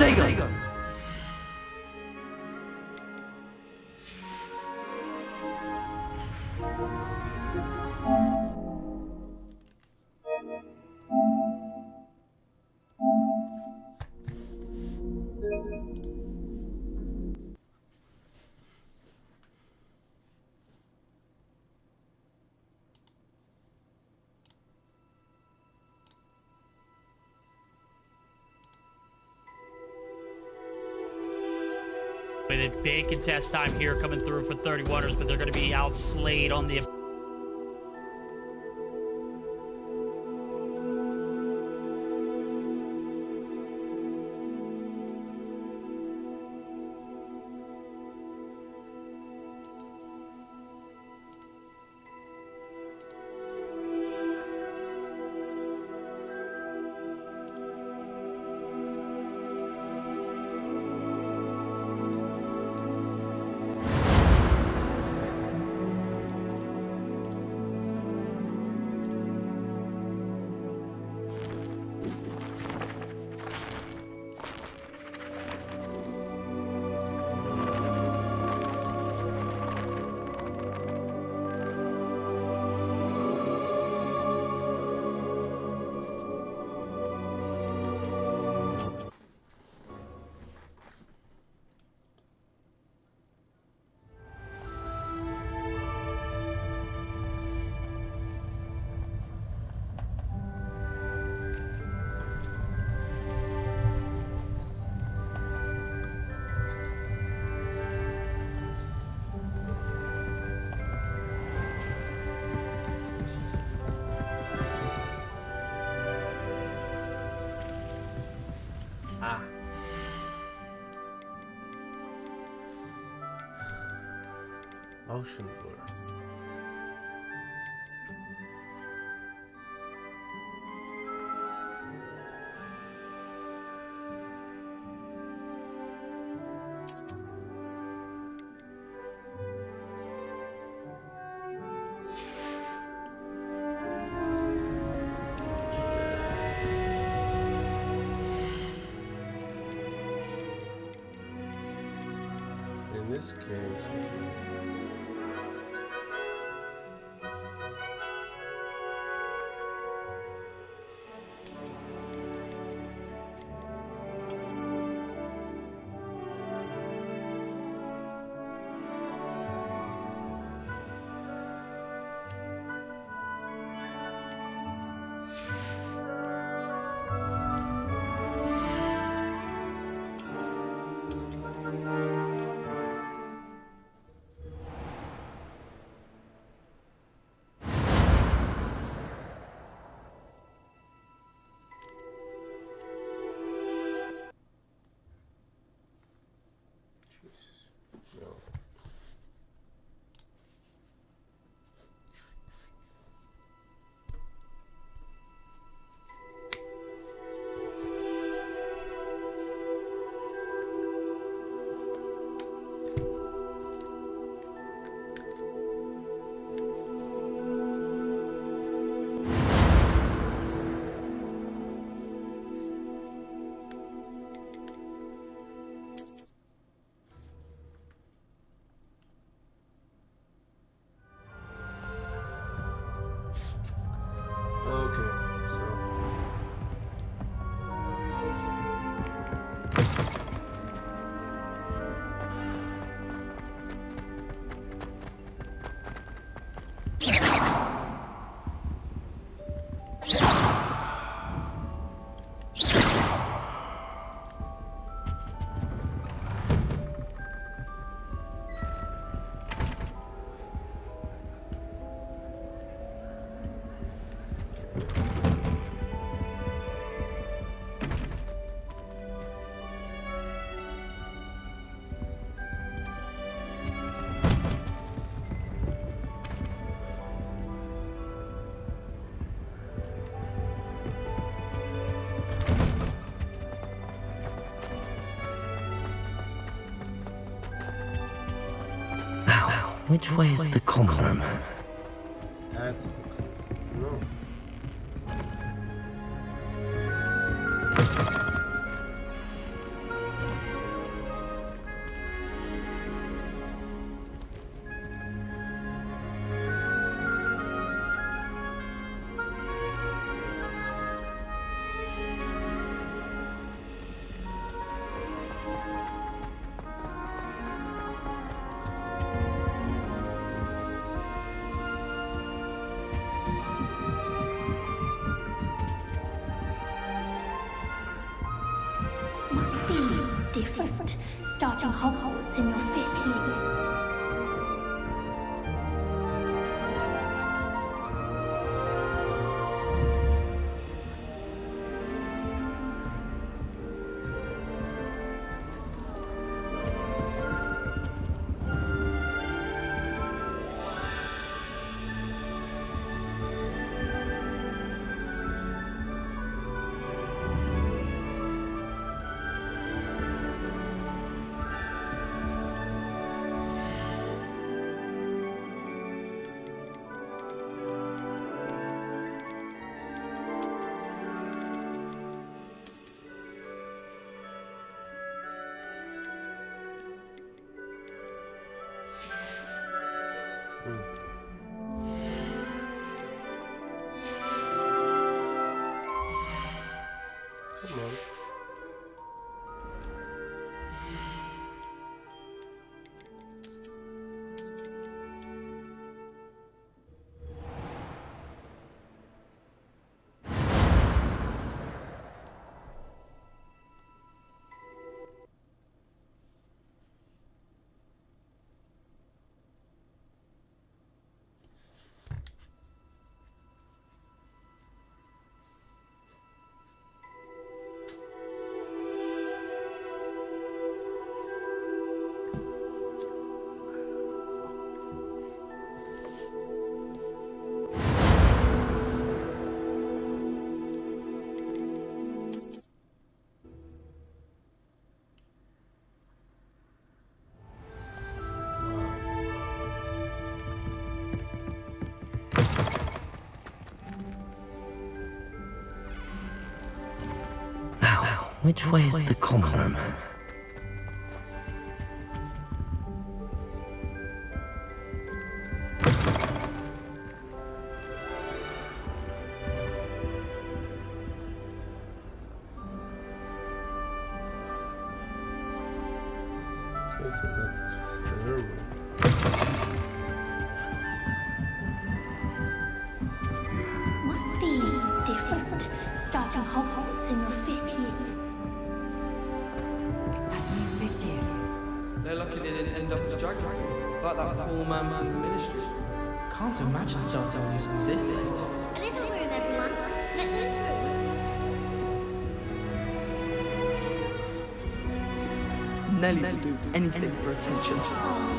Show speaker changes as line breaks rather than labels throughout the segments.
这个。
With a big contest time here coming through for 31ers, but they're going to be outslayed on the...
Motion blur. In this case,
Which way is the common room?
That's the common room.
different, starting Hogwarts in your 5th year.
Come on.
Now, which way is the common room?
Okay, so that's just their room.
Must be different, starting Hogwarts in your 5th year.
They're lucky they didn't end up as drag like that poor man from the ministry.
Can't imagine starting new school this late.
A little room, everyone. Let me through.
Nelly will do anything for attention.
Oh,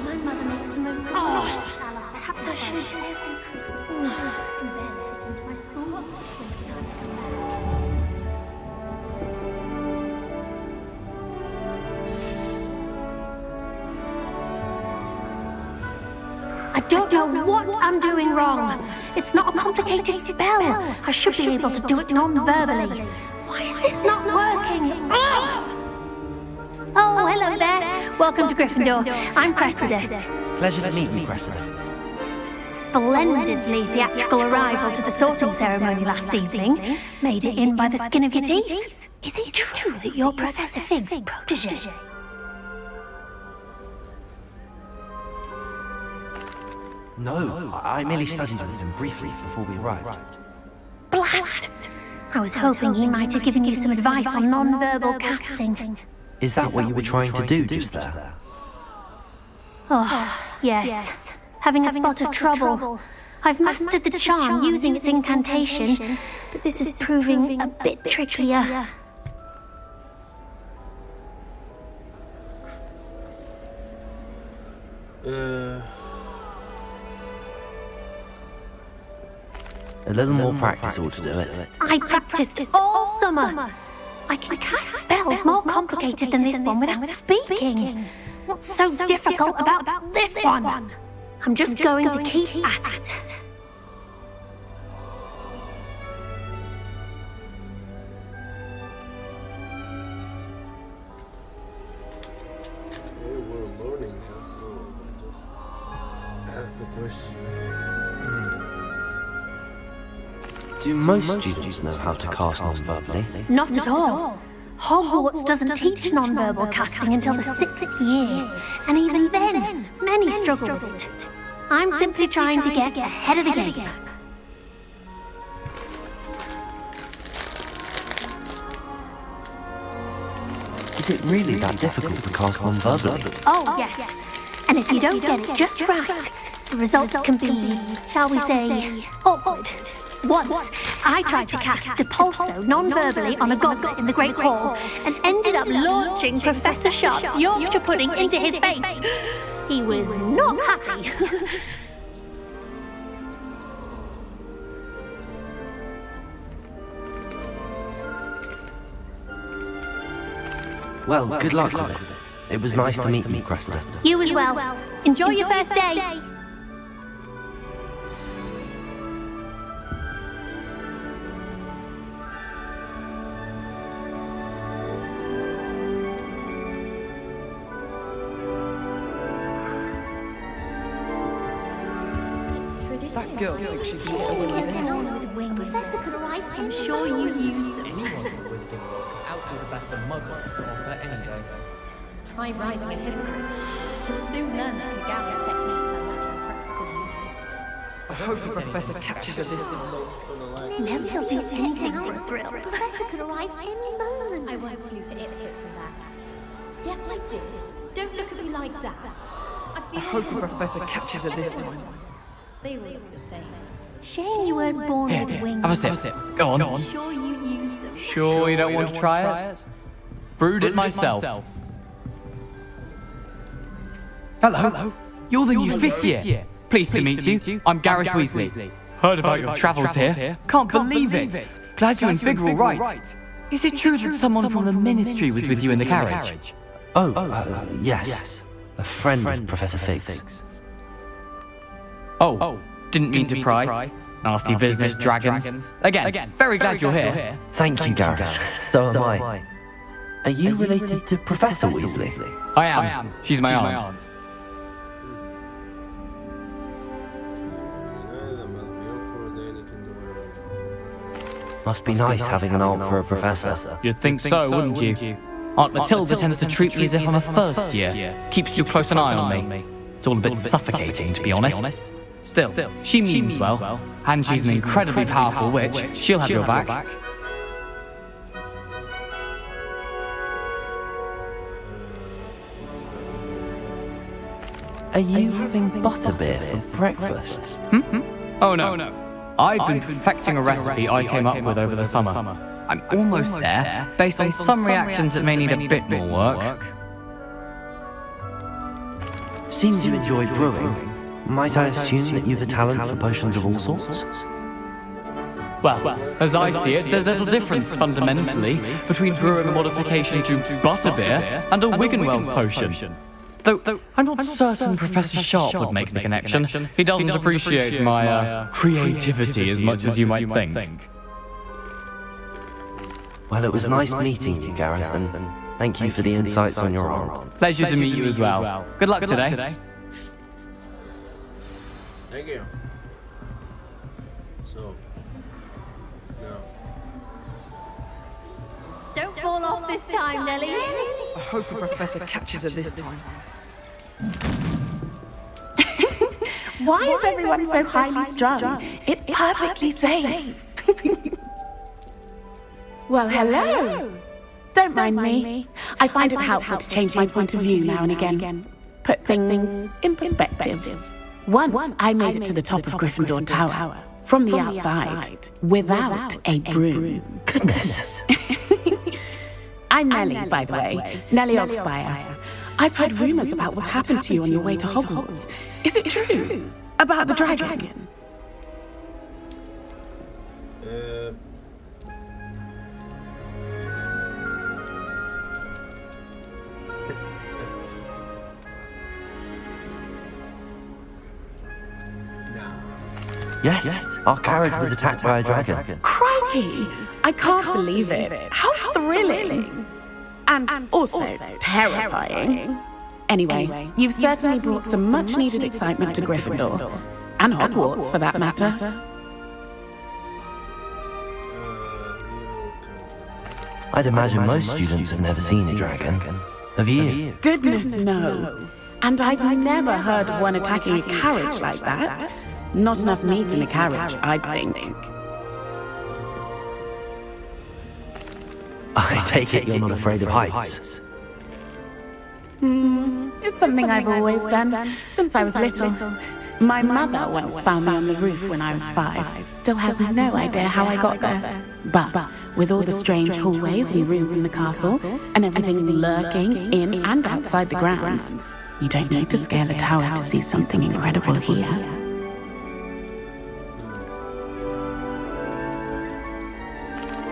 my mother makes the most delicious salad. Perhaps I should. Every Christmas. I can barely fit into my school. What's the time to go back? I don't know what I'm doing wrong. It's not a complicated spell. I should be able to do it non-verbally. Why is this not working? Oh, hello there. Welcome to Gryffindor. I'm Cressida.
Pleasure to meet you, Cressida.
Splendidly theatrical arrival to the sorting ceremony last evening. Made it in by the skin of your teeth. Is it true that you're Professor Fig's protege?
No, I merely studied with him briefly before we arrived.
Blast! I was hoping he might have given you some advice on non-verbal casting.
Is that what you were trying to do just there?
Oh, yes. Having a spot of trouble. I've mastered the charm using its incantation, but this is proving a bit trickier.
A little more practice ought to do it.
I practiced all summer. I can cast spells more complicated than this one without speaking. What's so difficult about this one? I'm just going to keep at it.
Okay, we're learning now, so I just ask the question.
Do most students know how to cast non-verbally?
Not at all. Hogwarts doesn't teach non-verbal casting until the 6th year, and even then, many struggle with it. I'm simply trying to get ahead of the game.
Is it really that difficult to cast non-verbally?
Oh, yes. And if you don't get it just right, the results can be, shall we say, awkward. Once, I tried to cast Depulso non-verbally on a goblet in the Great Hall and ended up launching Professor Sharp's Yorkshire pudding into his face. He was not happy.
Well, good luck with it. It was nice to meet you, Cressida.
You as well. Enjoy your first day.
That girl thinks she can get away with anything.
Professor could arrive. I'm sure you used them.
Anyone with a wizarding book can outdo the best a muggle has to offer any day.
Try riding a hippogriff. You'll soon learn that Kagara's techniques are not practical uses.
I hope the professor catches her this time.
Never he'll do anything for a thrill. Professor could arrive any moment.
I once flew to Ipswich from that. Yes, I did. Don't look at me like that. I've
I
seen
hope the professor catches her this time.
They all look the same.
Shame you weren't born with wings.
Have a sip. Go on.
Sure you used them.
Sure you don't want to try it? Brewed it myself. Hello. You're the new fifth year. Pleased to meet you. I'm Gareth Weasley. Heard about your travels here. Can't believe it. Glad you and Fig are all right. Is it true that someone from the Ministry was with you in the carriage?
Yes. A friend of Professor Fig's.
Oh, didn't mean to pry. Nasty business, dragons. Again, very glad you're here.
Thank you, Gareth. So am I. Are you related to Professor Weasley?
I am. She's my aunt.
Must be nice having an aunt for a professor.
You'd think so, wouldn't you? Aunt Matilda tends to treat me as if I'm a first year. Keeps too close an eye on me. It's all a bit suffocating, to be honest. Still, she means well, and she's an incredibly powerful witch. She'll have your back.
Are you having butterbeer for breakfast?
Oh no. I've been perfecting a recipe I came up with over the summer. I'm almost there, based on some reactions that may need a bit more work.
Seems you enjoy brewing. Might I assume that you've a talent for potions of all sorts?
Well, as I see it, there's little difference fundamentally between brewing a modification to butterbeer and a Wiggenweld potion. Though I'm not certain Professor Sharp would make the connection. He doesn't appreciate my creativity as much as you might think.
Well, it was nice meeting you, Gareth, and thank you for the insights on your aunt.
Pleasure to meet you as well. Good luck today.
Thank you. So, now.
Don't fall off this time, Nellie.
I hope the professor catches her this time.
Why is everyone so highly strung? It's perfectly safe. Well, hello. Don't mind me. I find it helpful to change my point of view now and again. Put things in perspective. Once I made it to the top of Gryffindor Tower, from the outside, without a broom.
Goodness.
I'm Nellie, by the way. Nellie Oxfire. I've heard rumors about what happened to you on your way to Hogwarts. Is it true? About the dragon?
Yes, our carriage was attacked by a dragon.
Crikey! I can't believe it. How thrilling! And also terrifying. Anyway, you've certainly brought some much-needed excitement to Gryffindor. And Hogwarts, for that matter.
I'd imagine most students have never seen a dragon. Have you?
Goodness, no. And I'd never heard of one attacking a carriage like that. Not enough meat in a carriage, I'd think.
I take it you're not afraid of heights.
It's something I've always done, since I was little. My mother once found me on the roof when I was 5. Still has no idea how I got there. But with all the strange hallways and rooms in the castle, and everything lurking in and outside the grounds, you don't need to scale a tower to see something incredible here.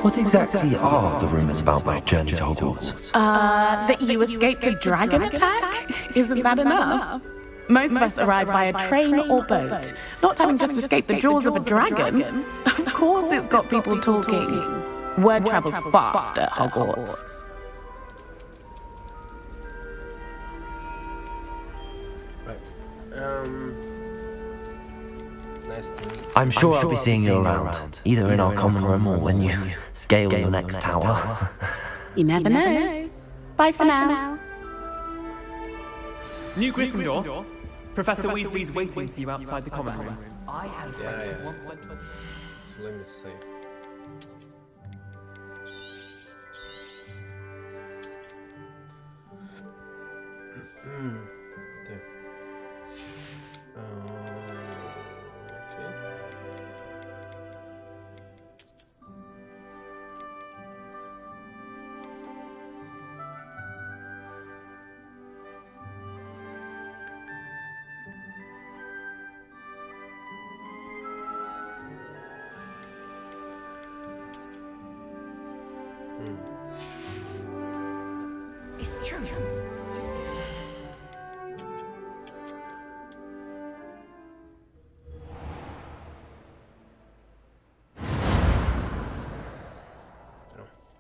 What exactly are the rumours about my journey to Hogwarts?
That you escaped a dragon attack? Isn't that enough? Most of us arrive via train or boat, not having just escaped the jaws of a dragon. Of course it's got people talking. Word travels fast at Hogwarts.
Right. Nice to meet you.
I'm sure I'll be seeing you around, either in our common room or when you scale your next tower.
You never know. Bye for now.
New Gryffindor. Professor Weasley's waiting for you outside the common room. I had a friend
Yeah.
once went to
So let me see. There. Okay.
It's true.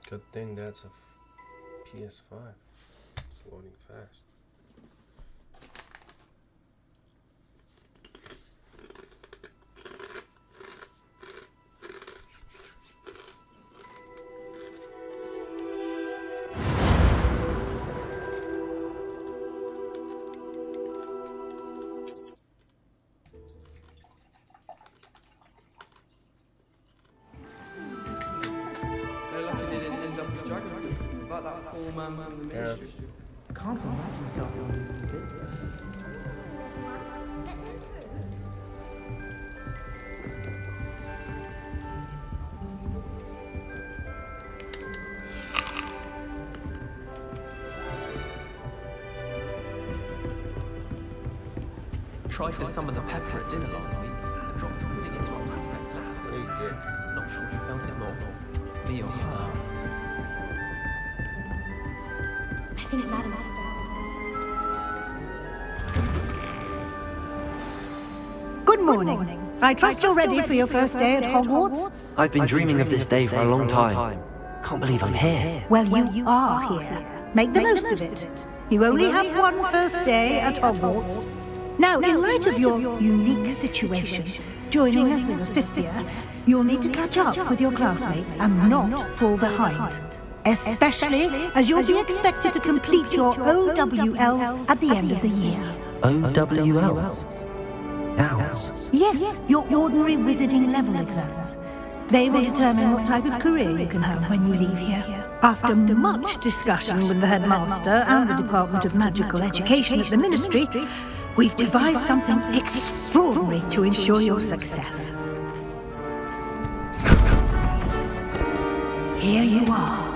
Good thing that's a PS5. It's loading fast.
They're lucky they didn't end up with dragon. Like that poor man from the ministry.
Can't imagine starting on this bit. Tried to summon the pepper at dinner last week and dropped pudding into our friend's lap.
What do you get?
Not sure she felt it more. Me or her.
I think Madam.
Good morning. I trust you're ready for your first day at Hogwarts?
I've been dreaming of this day for a long time. Can't believe I'm here.
Well, you are here. Make the most of it. You only have one first day at Hogwarts. Now, in light of your unique situation, joining us as a fifth year, you'll need to catch up with your classmates and not fall behind. Especially as you'll be expected to complete your OWLs at the end of the year.
OWLs? Owls?
Yes, your ordinary wizarding level exams. They will determine what type of career you can have when you leave here. After much discussion with the headmaster and the Department of Magical Education at the Ministry, we've devised something extraordinary to ensure your success. Here you are.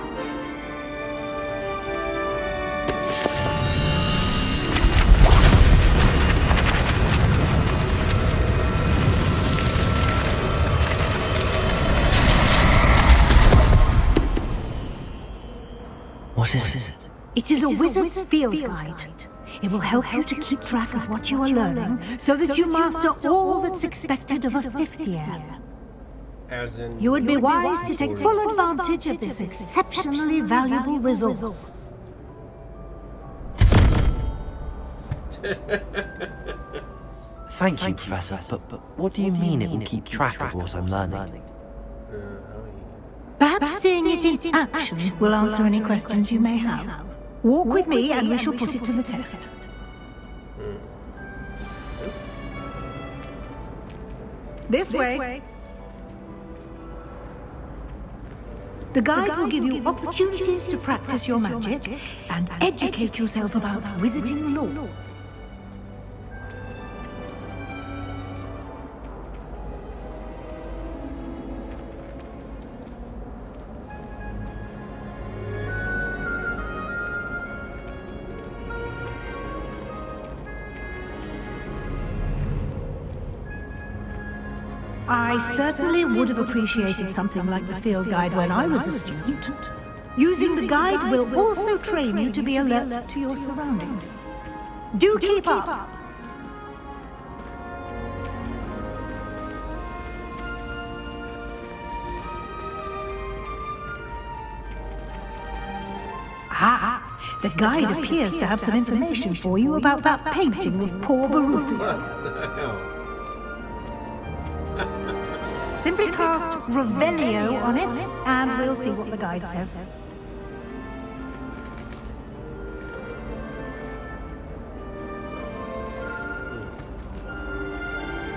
What is it?
It is a wizard's field guide. It will help you to keep track of what you are learning so that you master all that's expected of a fifth year.
As in,
You would be wise to take full advantage of this exceptionally valuable resource.
Thank you, Professor, but what do you mean it will keep track of what I'm learning?
Perhaps seeing it in action will answer any questions you may have. Walk with me and we shall put it to the test. This way. The guide will give you opportunities to practice your magic and educate yourself about wizarding lore. I certainly would have appreciated something like the field guide when I was a student. Using the guide will also train you to be alert to your surroundings. Do keep up! Ah, the guide appears to have some information for you about that painting of poor Barufio.
What the hell?
Simply cast Revelio on it, and we'll see what the guide says.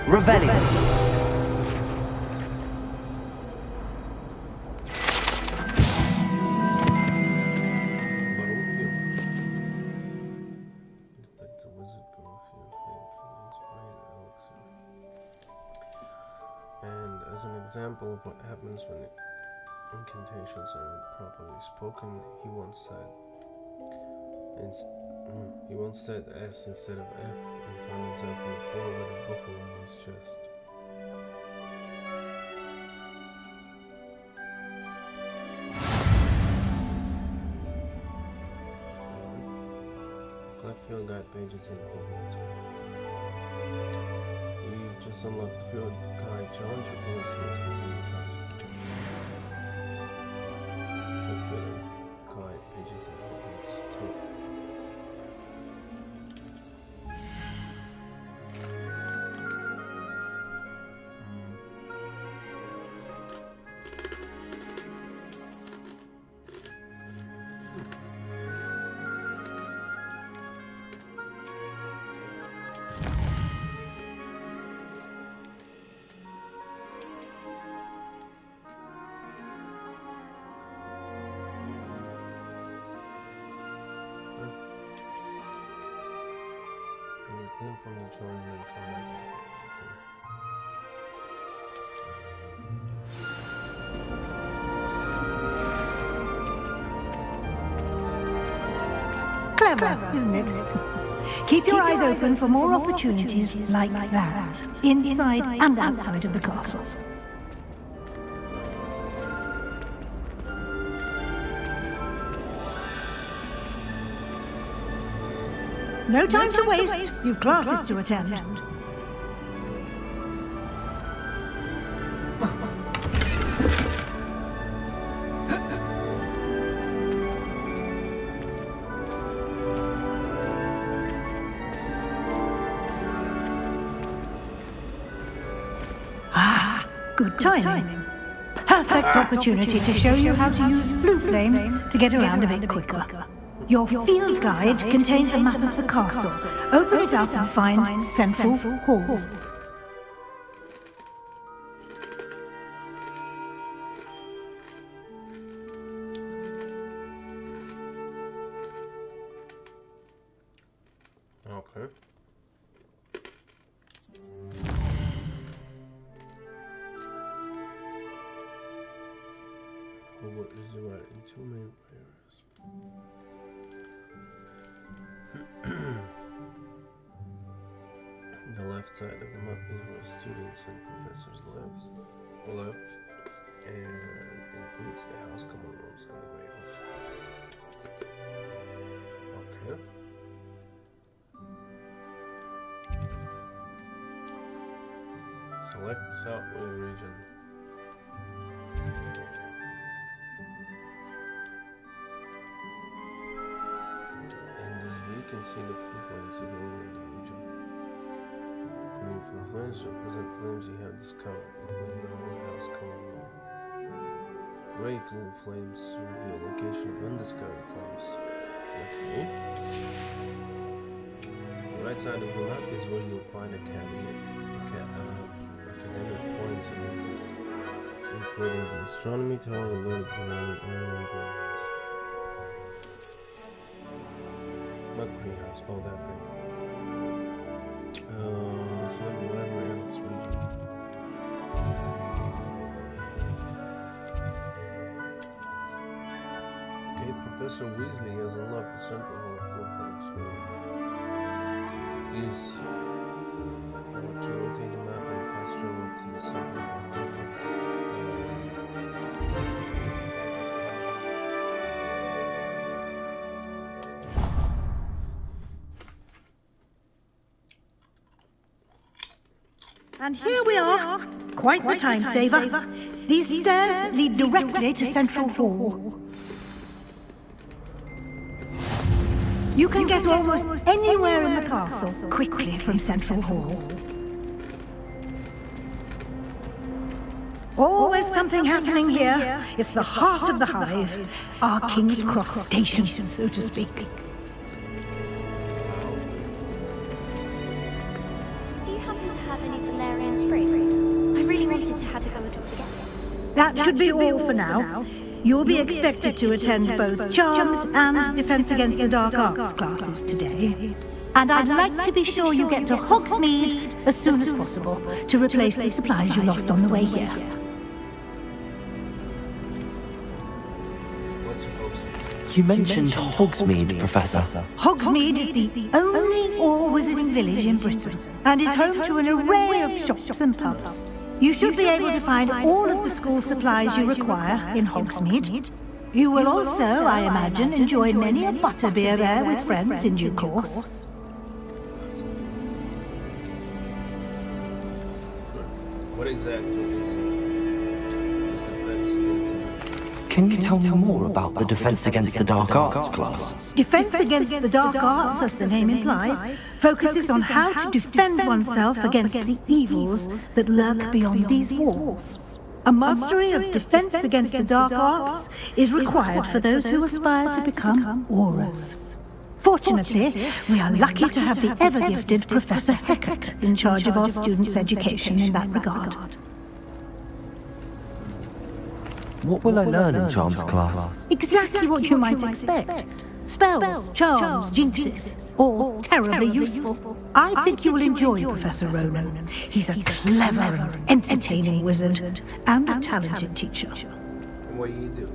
Revelio.
Example of what happens when incantations are improperly spoken, he once said S instead of F and found himself on the floor with a buffalo on his chest. Collect field guide pages in Hogwarts. You just unlocked the field guide challenge. Guide pages in Hogwarts too. Claim from the join and come back.
Clever, isn't it? Keep your eyes open for more opportunities like that, inside and outside of the castle. No time to waste. You've classes to attend. Ah, good timing. Perfect opportunity to show you how to use blue flames to get around a bit quicker. Your field guide contains a map of the castle. Open it up and find Central Hall.
Okay. Hogwarts is divided in two main areas. The left side of the map is where students and professors live, and includes the house common rooms and the great hall. Okay. Select Southway region. In this view, you can see the blue flames available in the region. Green blue flames represent flames you have discovered, including your own house common room. Gray blue flames reveal location of undiscovered flames. Okay. The right side of the map is where you'll find academic points of interest. including the astronomy tower, the lunar greenhouse. What greenhouse? Oh, that thing. Select the library in this region. Okay, Professor Weasley has unlocked the central hall of Flowflames. Use to rotate the map and fast travel to the central hall of Flowflames.
And here we are. Quite the time saver. These stairs lead directly to Central Hall. You can get almost anywhere in the castle quickly from Central Hall. Always something happening here. It's the heart of the hive. Our King's Cross station, so to speak.
Do you happen to have any Valerian Springs? I really wanted to have a go at all together.
That should be all for now. You'll be expected to attend both Charms and Defense Against the Dark Arts classes today. And I'd like to be sure you get to Hogsmeade as soon as possible to replace the supplies you lost on the way here.
You mentioned Hogsmeade, Professor.
Hogsmeade is the only all-wizarding village in Britain and is home to an array of shops and pubs. You should be able to find all of the school supplies you require in Hogsmeade. You will also, I imagine, enjoy many a butterbeer there with friends in due course.
What exactly is defense against the...
Can you tell me more about the Defense Against the Dark Arts class?
Defense Against the Dark Arts, as the name implies, focuses on how to defend oneself against the evils that lurk beyond these walls. A mastery of Defense Against the Dark Arts is required for those who aspire to become Aurors. Fortunately, we are lucky to have the ever-gifted Professor Hecat in charge of our students' education in that regard.
What will I learn in Charms class?
Exactly what you might expect. Spells, charms, jinxes, all terribly useful. I think you will enjoy Professor Ronan. He's a clever and entertaining wizard and a talented teacher.
What do you do?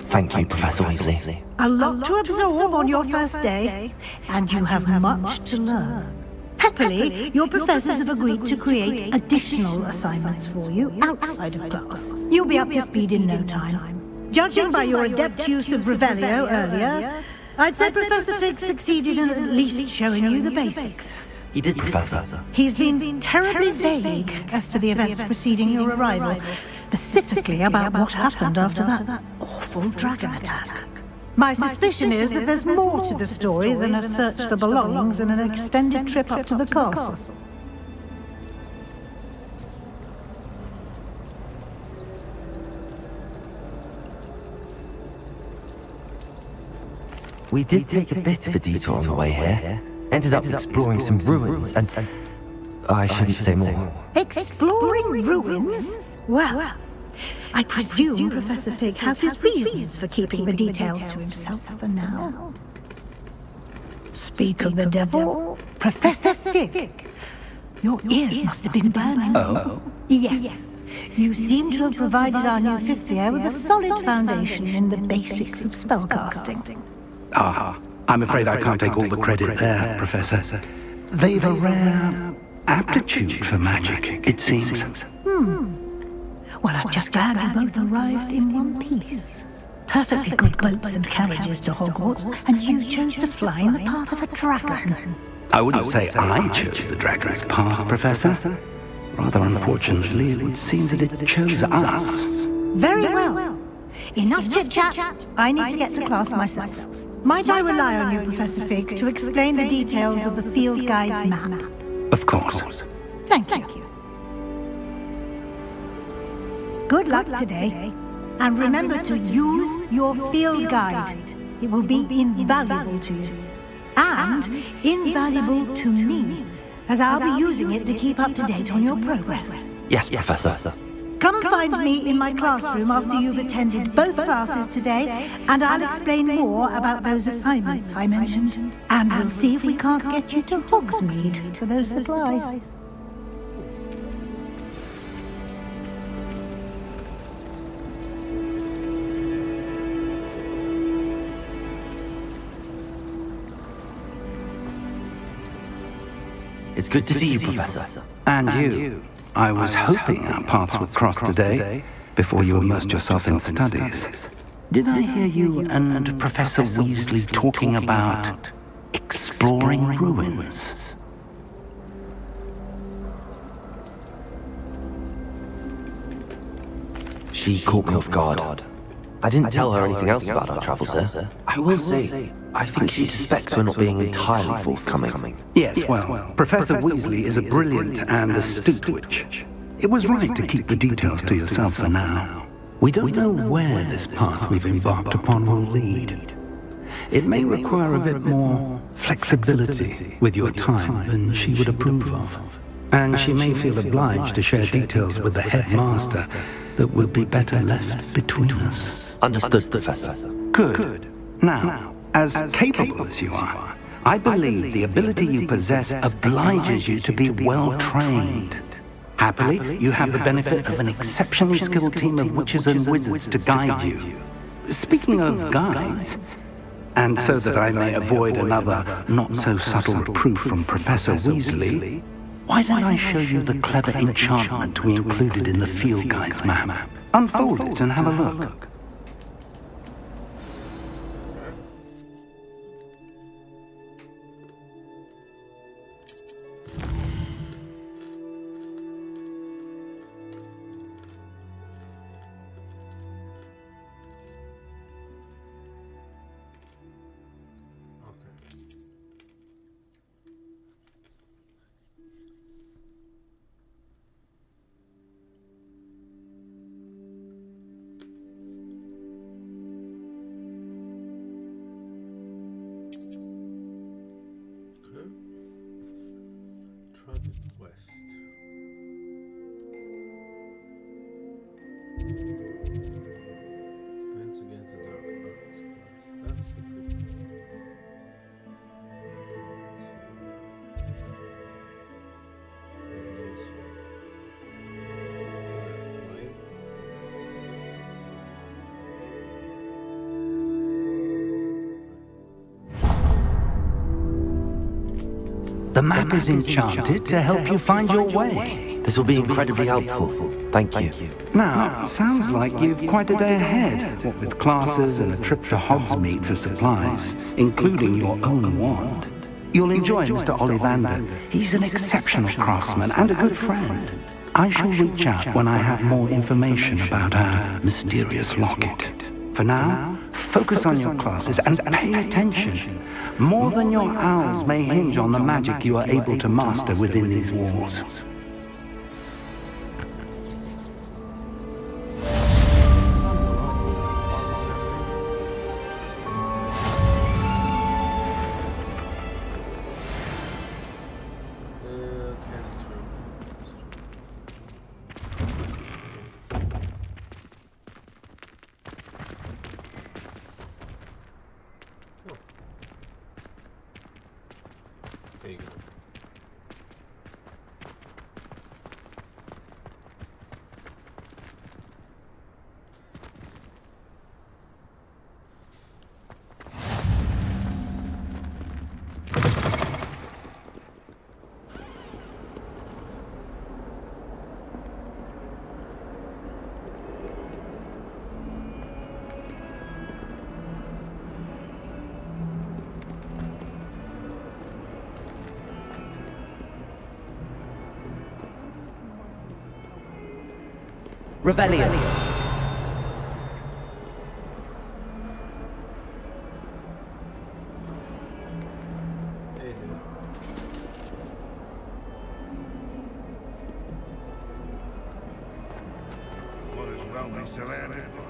Thank you, Professor Weasley.
A lot to absorb on your first day, and you have much to learn. Happily, your professors have agreed to create additional assignments for you outside of class. You'll be up to speed in no time. Judging by your adept use of Revelio earlier, I'd say Professor Fig succeeded in at least showing you the basics.
He did, Professor.
He's been terribly vague as to the events preceding your arrival, specifically about what happened after that awful dragon attack. My suspicion is that there's more to the story than a search for belongings and an extended trip up to the castle.
We did take a bit of a detour on the way here. Ended up exploring some ruins and I shouldn't say more.
Exploring ruins? Well, I presume Professor Fig has his reasons for keeping the details to himself for now. Speak of the devil, Professor Fig. Your ears must have been burning.
Oh?
Yes. You seem to have provided our new fifth year with a solid foundation in the basics of spellcasting.
I'm afraid I can't take all the credit there, Professor. They've a rare aptitude for magic, it seems.
Well, I'm just glad we both arrived in one piece. Perfectly good boats and carriages to Hogwarts, and you chose to fly in the path of a dragon.
I wouldn't say I chose the dragon's path, Professor. Rather unfortunately, it would seem that it chose us.
Very well. Enough chit-chat. I need to get to class myself. Might I rely on you, Professor Fig, to explain the details of the field guide's map?
Of course.
Thank you. Good luck today. And remember to use your field guide. It will be invaluable to you. And invaluable to me, as I'll be using it to keep up to date on your progress.
Yes, Professor.
Come and find me in my classroom after you've attended both classes today, and I'll explain more about those assignments I mentioned. And we'll see if we can't get you to Hogsmeade for those supplies.
It's good to see you, Professor.
And you. I was hoping our paths would cross today, before you immersed yourself in studies. Did I hear you and Professor Weasley talking about exploring ruins?
She caught me off guard. I didn't tell her anything else about our travels here. I will say, I think she suspects we're not being entirely forthcoming.
Yes, well, Professor Weasley is a brilliant and astute witch. It was right to keep the details to yourself for now. We don't know where this path we've embarked upon will lead. It may require a bit more flexibility with your time than she would approve of. And she may feel obliged to share details with the headmaster that would be better left between us.
Understood, Professor.
Good. Now, as capable as you are, I believe the ability you possess obliges you to be well trained. Happily, you have the benefit of an exceptionally skilled team of witches and wizards to guide you. Speaking of guides, and so that I may avoid another not-so-subtle reproof from Professor Weasley, why don't I show you the clever enchantment we included in the field guide's map? Unfold it and have a look.
West. Defense against the dark arts class. That's the
The map is enchanted to help you find your way.
This will be incredibly helpful. Thank you.
Now, sounds like you've quite a day ahead, what with classes and a trip to Hogsmeade for supplies, including your own wand. You'll enjoy Mr. Ollivander. He's an exceptional craftsman and a good friend. I shall reach out when I have more information about our mysterious locket. For now, focus on your classes and pay attention. More than your owls may hinge on the magic you are able to master within these walls.
There you go.
Revelio.
Hey, dude.
What is well be surrounded by.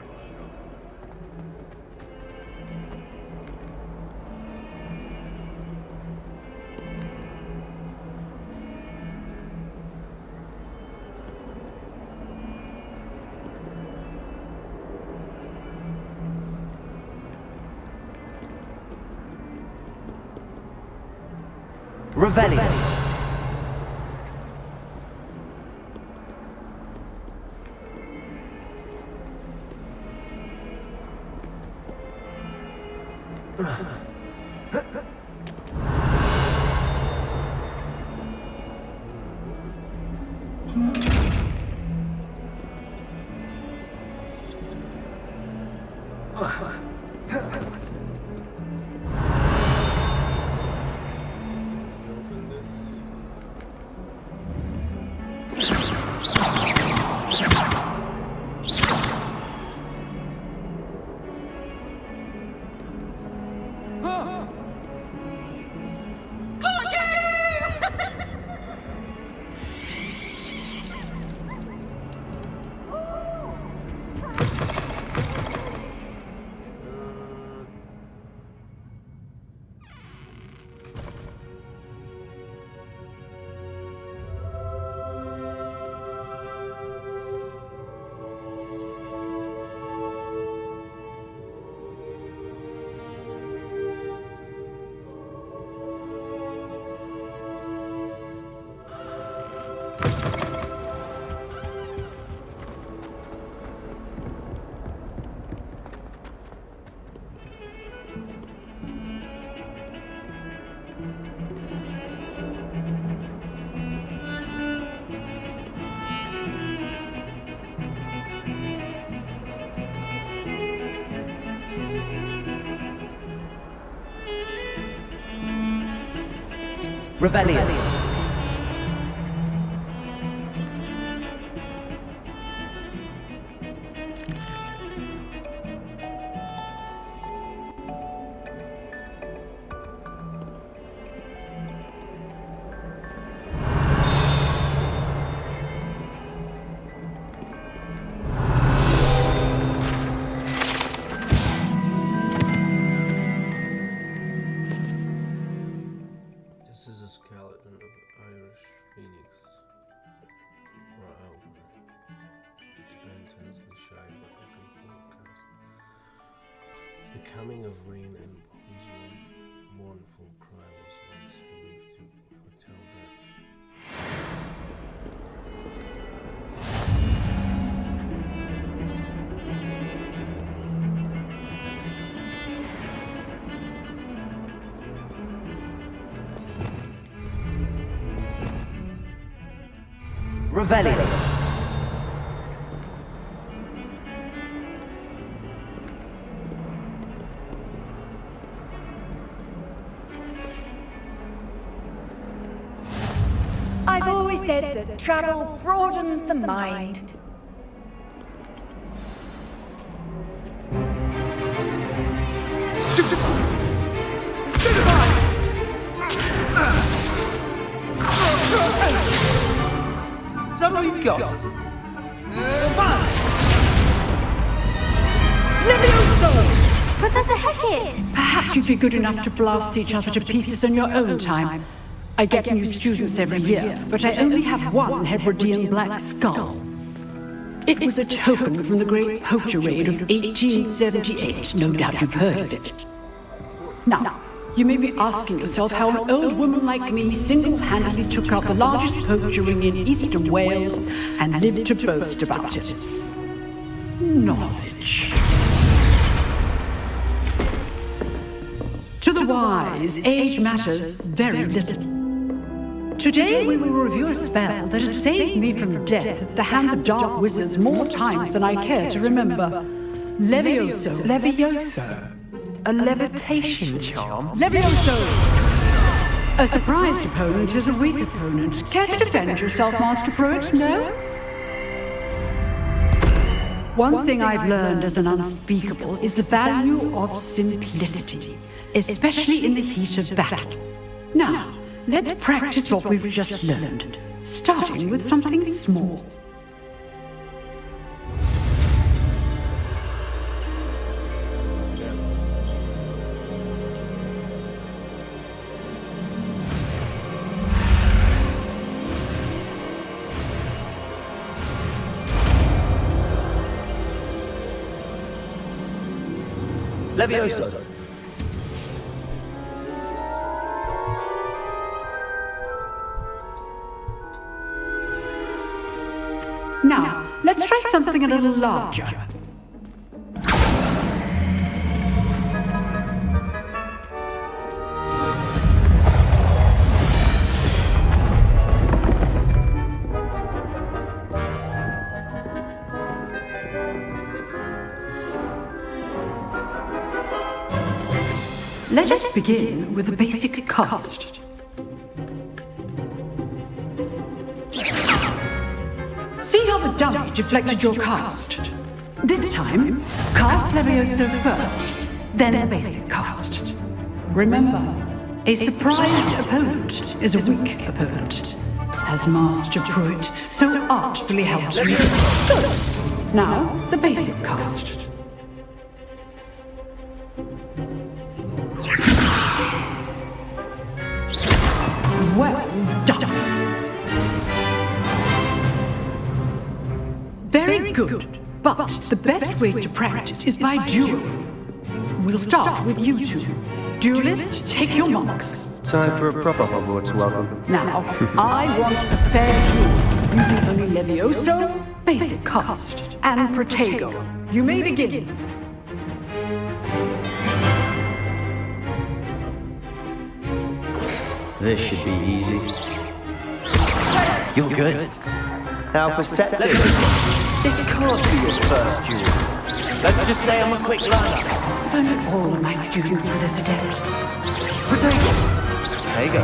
Revelio. Revelio.
This is a skeleton of Irish phoenix, or owl, intensely shy but looking forecast. The coming of rain and whose mournful cry was once believed to foretell death.
Revelio.
I've always said that travel broadens the mind.
Is that all you've got?
Professor Hackett!
Perhaps you'd be good enough to blast each other to pieces in your own time. I get new students every year, but I only have one Hebridean black skull. It was a token from the Great Poacher Raid of 1878. No doubt you've heard of it. Now, you may be asking yourself how an old woman like me single-handedly took out the largest poacher ring in eastern Wales and lived to boast about it. Knowledge. To the wise, age matters very little. Today we will review a spell that has saved me from death at the hands of dark wizards more times than I care to remember. Levioso.
Levioso? A levitation charm?
Levioso! A surprised opponent is a weak opponent. Care to defend yourself, Master Pruitt? No? One thing I've learned as an unspeakable is the value of simplicity, especially in the heat of battle. Now, let's practice what we've just learned, starting with something small.
Levioso.
Now, let's try something a little larger. Let us begin with the basic cast. See how the dummy deflected your cast? This time, cast Levioso first, then the basic cast. Remember, a surprised opponent is a weak opponent, as Master Pruitt so artfully helps you. Good. Now, the basic cast. Well done. Very good. But the best way to practice is by duel. We'll start with you two. Duelists, take your marks.
Time for a proper Hogwarts welcome.
Now, I want a fair duel, using only Levioso, basic cast, and Protego. You may begin.
This should be easy.
You're good.
How perceptive. This can't be your first duel. Let's just say I'm a quick learner.
If only all of my students were this adept.
Protego.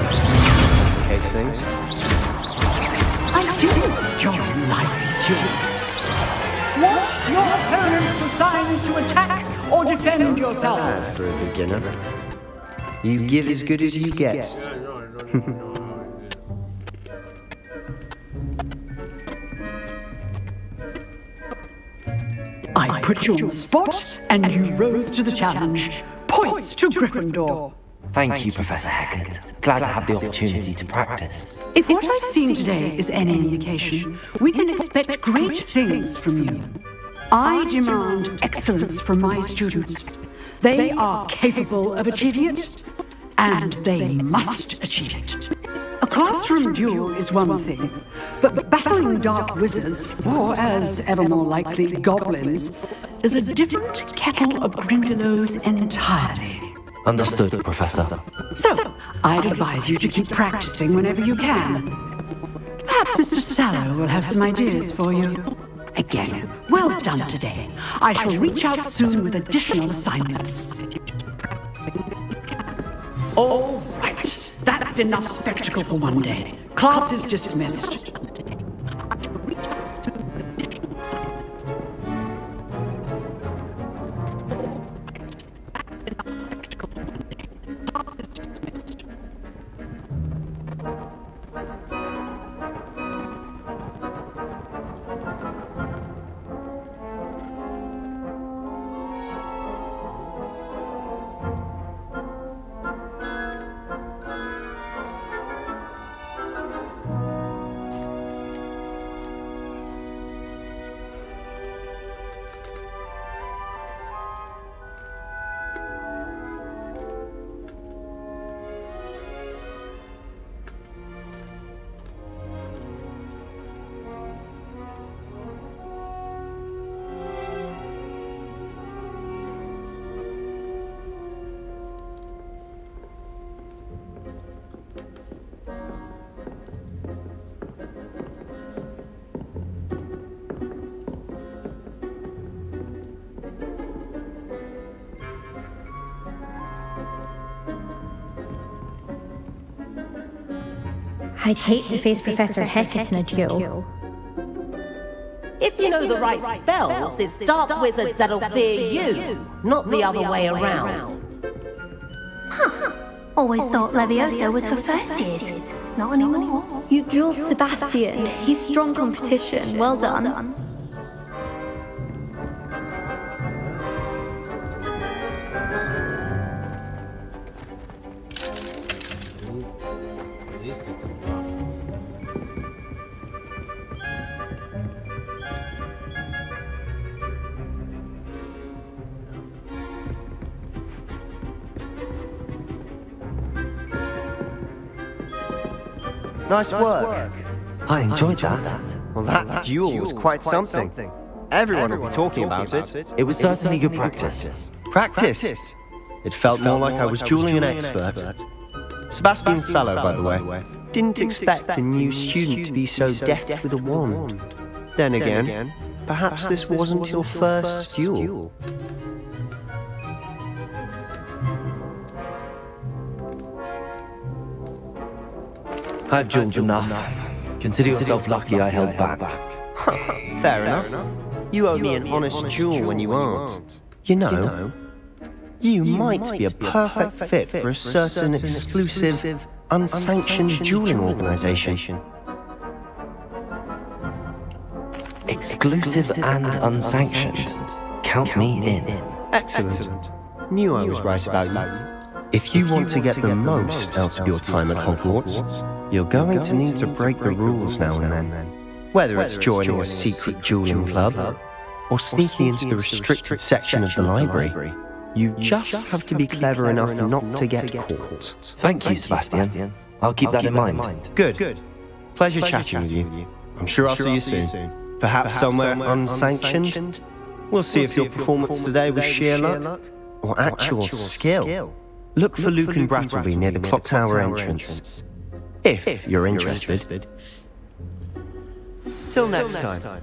Case things.
I do enjoy a lively duel. Watch your opponent for signs to attack or defend yourself.
For a beginner. You give as good as you get.
I put you on the spot, and you rose to the challenge. Points to Gryffindor.
Thank you, Professor Hecat. Glad to have the opportunity to practice.
If what I've seen today is any indication, we can expect great things from you. I demand excellence from my students. They are capable of achieving it, and they must achieve it. A classroom duel is one thing, but battling dark wizards, or as ever more likely, goblins, is a different kettle of Grindylows entirely.
Understood, Professor.
So, I'd advise you to keep practicing whenever you can. Perhaps Mr. Sallow will have some ideas for you. Again, well done today. I shall reach out soon with additional assignments. All right, that's enough spectacle for one day. Class is dismissed.
I'd hate to face Professor Hecat in a duel.
If you know the right spells, it's dark wizards that'll fear you, not the other way around.
Huh. Always thought Levioso was for first years. Not anymore.
You dueled Sebastian. He's strong competition. Well done.
Nice work.
I enjoyed that.
Well, that duel was quite something. Everyone will be talking about it.
It was certainly good practice.
Practice? It felt more like I was dueling an expert. Sebastian Sallow, by the way, didn't expect a new student to be so deft with a wand. Then again, perhaps this wasn't your first duel.
I've dueled enough. Consider yourself lucky I held back.
Fair enough. You owe me an honest duel when you aren't. You know, you might be a perfect fit for a certain exclusive, unsanctioned dueling organization.
Exclusive and unsanctioned. Count me in.
Excellent. Knew I was right about you. If you want to get the most out of your time at Hogwarts, you're going to need to break the rules now and then. Whether it's joining a secret dueling club, or sneaking into the restricted section of the library, you just have to be clever enough not to get caught.
Thank you, Sebastian. I'll keep that in mind.
Good. Pleasure chatting with you. I'm sure I'll see you soon. Perhaps somewhere unsanctioned? We'll see if your performance today was sheer luck or actual skill. Look for Luke and Brattleby near the clock tower entrance. If you're interested. Till next time.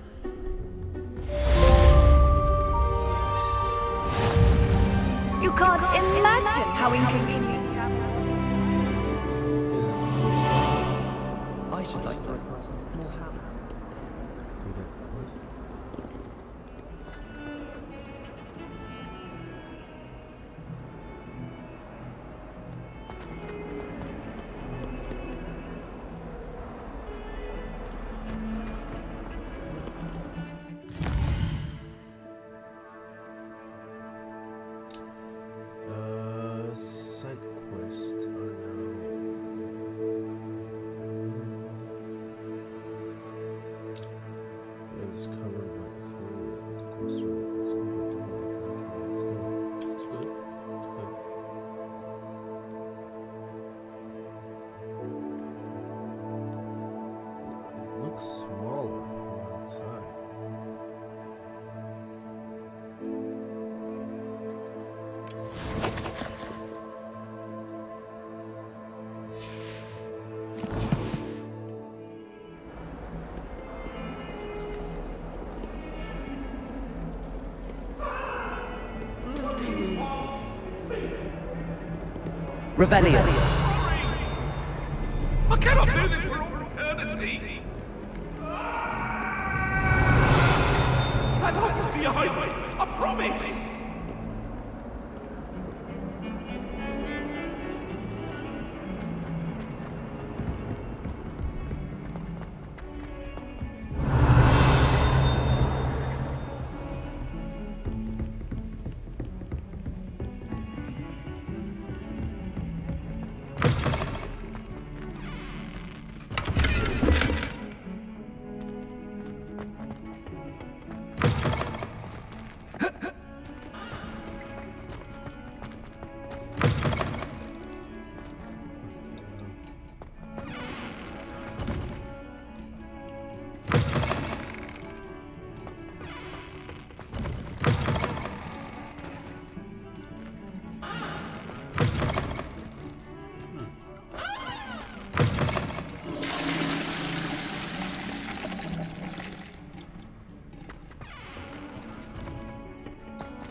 You can't imagine how inconvenient.
I should like that.
Side quest. Oh no. It was covered by the quest room. It's good. It's good. It looks smaller from outside.
Revelio.
I cannot do this for all eternity. That light is behind me. I promise.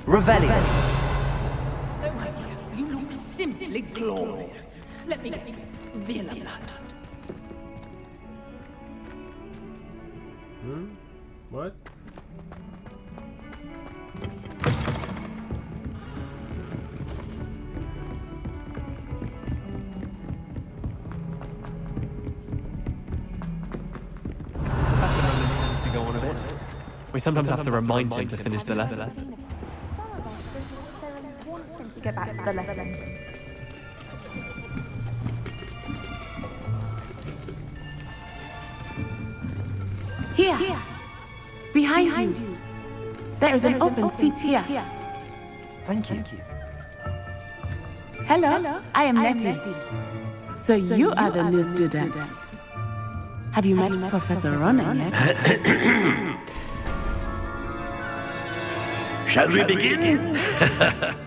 Revelio.
Oh, my dear, you look simply glorious. Let me guess, Villa blood.
What?
Professor Roman tends to go on a bit. We sometimes have to remind him to finish the lesson.
To get back to the lesson.
Here. Behind you. There is an open seat here.
Thank you.
Hello, I am Nettie. So you are the new student. Have you met Professor Ronan yet?
Shall we begin?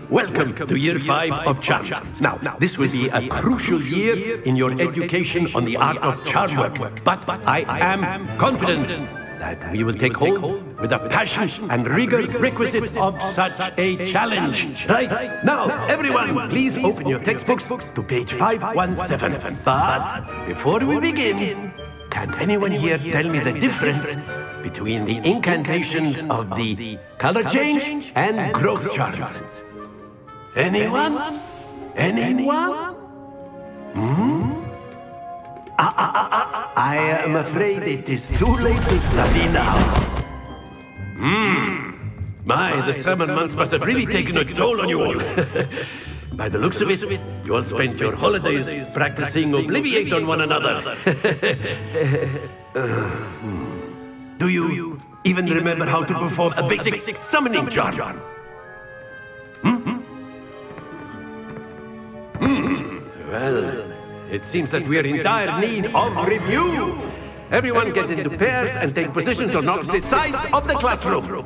Welcome to Year 5 of Charms. Now, this will be a crucial year in your education on the art of charm work. But I am confident that we will take hold with the passion and rigor requisite of such a challenge. Right? Now, everyone, please open your textbooks to page 517. But before we begin, can anyone here tell me the difference between the incantations of the color change and growth charms? Anyone? Anyone? I am afraid it is too late to study now. My, the summer months must have really taken a toll on you all. By the looks of it, you all spent your holidays practicing Obliviate on one another. Do you even remember how to perform a basic summoning charm? Well, it seems that we are in dire need of review. Everyone get into pairs and take positions on opposite sides of the classroom.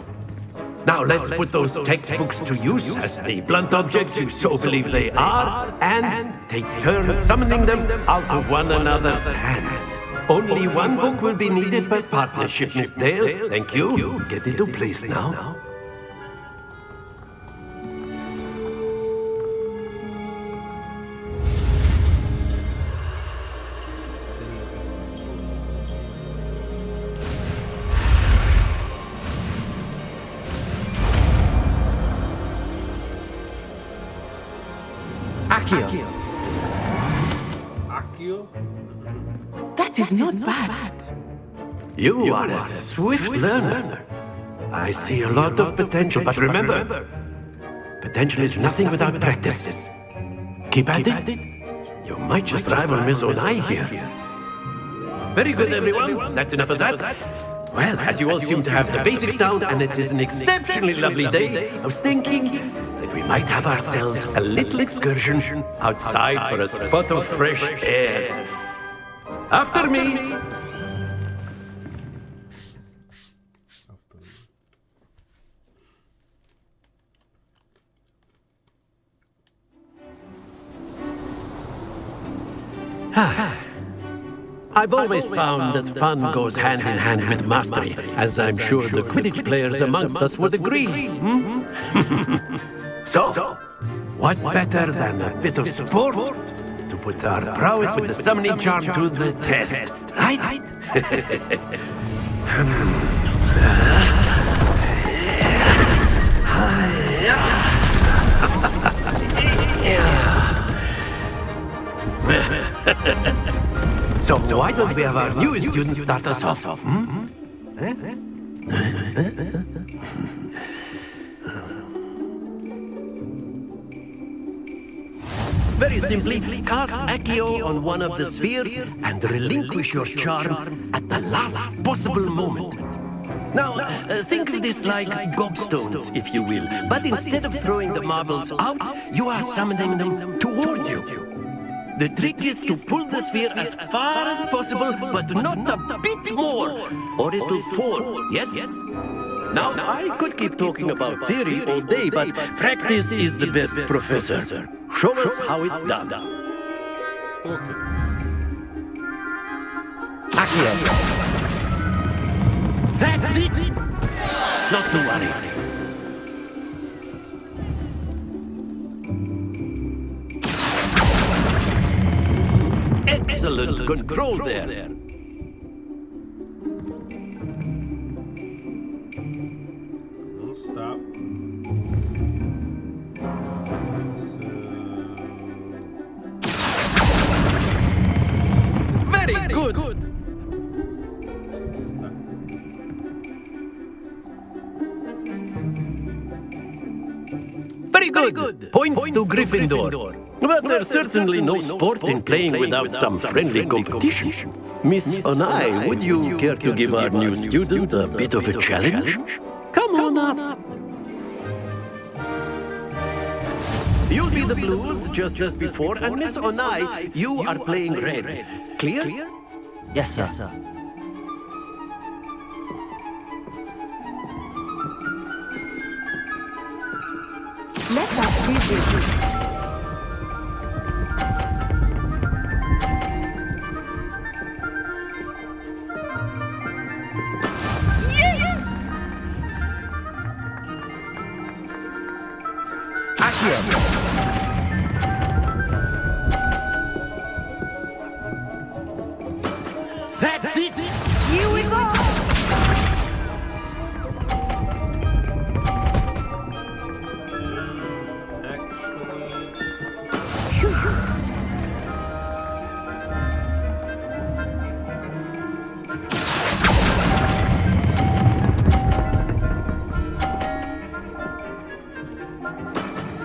Now let's put those textbooks to use as the blunt objects you so believe they are, and take turns summoning them out of one another's hands. Only one book will be needed by partnership, Miss Dale. Thank you. Get into place now.
Accio?
That is not bad.
You are a swift learner. I see a lot of potential, but remember, potential is nothing without practice. Keep at it. You might just rival Miss Onai here. Very good, everyone. That's enough of that. Well, as you all seem to have the basics down, and it is an exceptionally lovely day, I was thinking that we might have ourselves a little excursion outside for a spot of fresh air. After me! I've always found that fun goes hand in hand with mastery, as I'm sure the Quidditch players amongst us would agree. So, what better than a bit of sport to put our prowess with the summoning charm to the test, right? So why don't we have our newest student start us off? Very simply, cast Accio on one of the spheres and relinquish your charm at the last possible moment. Now, think of this like gobstones, if you will, but instead of throwing the marbles out, you are summoning them toward you. The trick is to pull the sphere as far as possible, but not a bit more, or it'll fall. Yes? Now, I could keep talking about theory all day, but practice is the best professor. Show us how it's done.
Okay.
Accio. That's it! Not to worry. Excellent control there.
Don't stop.
Very good. Very good. Points to Gryffindor. But there's certainly no sport in playing without some friendly competition. Miss Onai, would you care to give our new student a bit of a challenge? Come on up. You'll be the blues just as before, and Miss Onai, you are playing red. Clear?
Yes, sir.
Let us see this.
That's it!
Here we go!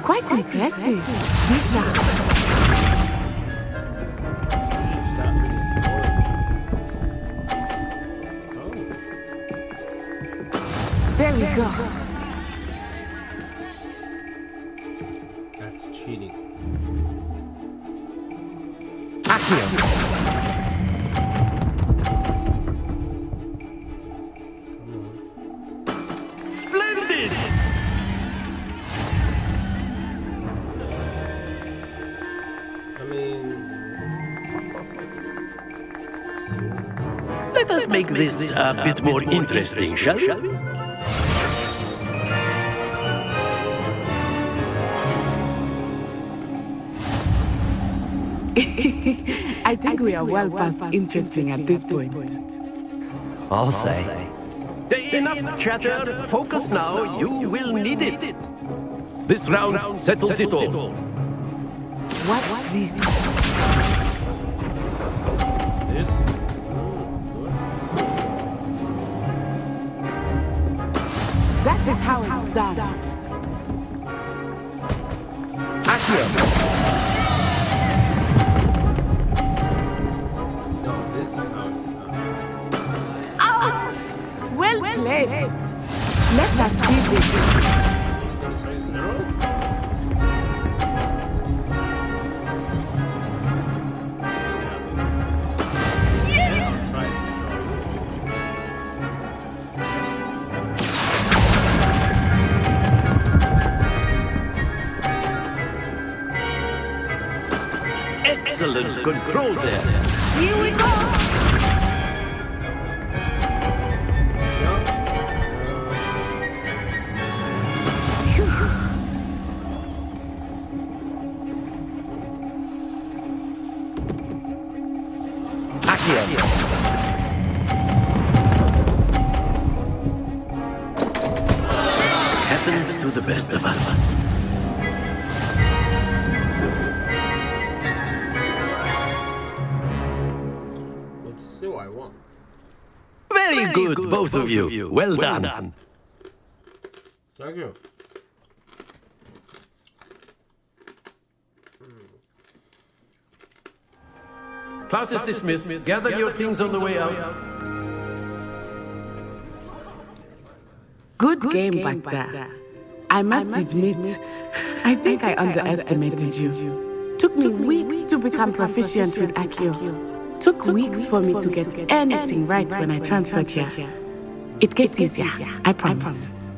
Quite impressive. Bishop. There we go.
That's cheating.
Splendid!
I mean...
Let us make this a bit more interesting, shall we?
I think we are well past interesting at this point.
I'll say.
Enough chatter. Focus now. You will need it. This round settles it all.
What's this?
This?
That is how it's done.
No, this is how it's done.
Ouch! Well played. Let us see this.
Gonna say 0?
Yes!
Try to show.
Excellent control there.
Here we go.
Happens to the best of us.
Let's see what I want.
Very good, both of you. Well done.
Thank you.
Class is dismissed. Gather your things on the way out.
Good game back there. I must admit, I think I underestimated you. Took me weeks to become proficient with Accio. Took weeks for me to get anything right when I transferred here. It gets easier, I promise.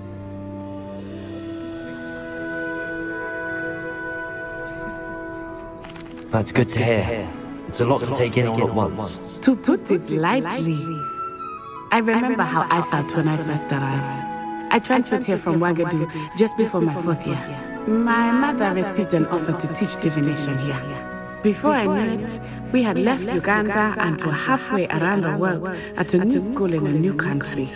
That's good to hear. It's a lot to take in all at once.
To put it lightly, I remember how I felt when I first arrived. I transferred here from Ouagadougou just before my 4th year. My mother received an offer to teach divination here. Before I knew it, we had left Uganda and were halfway around the world at a new school in a new country.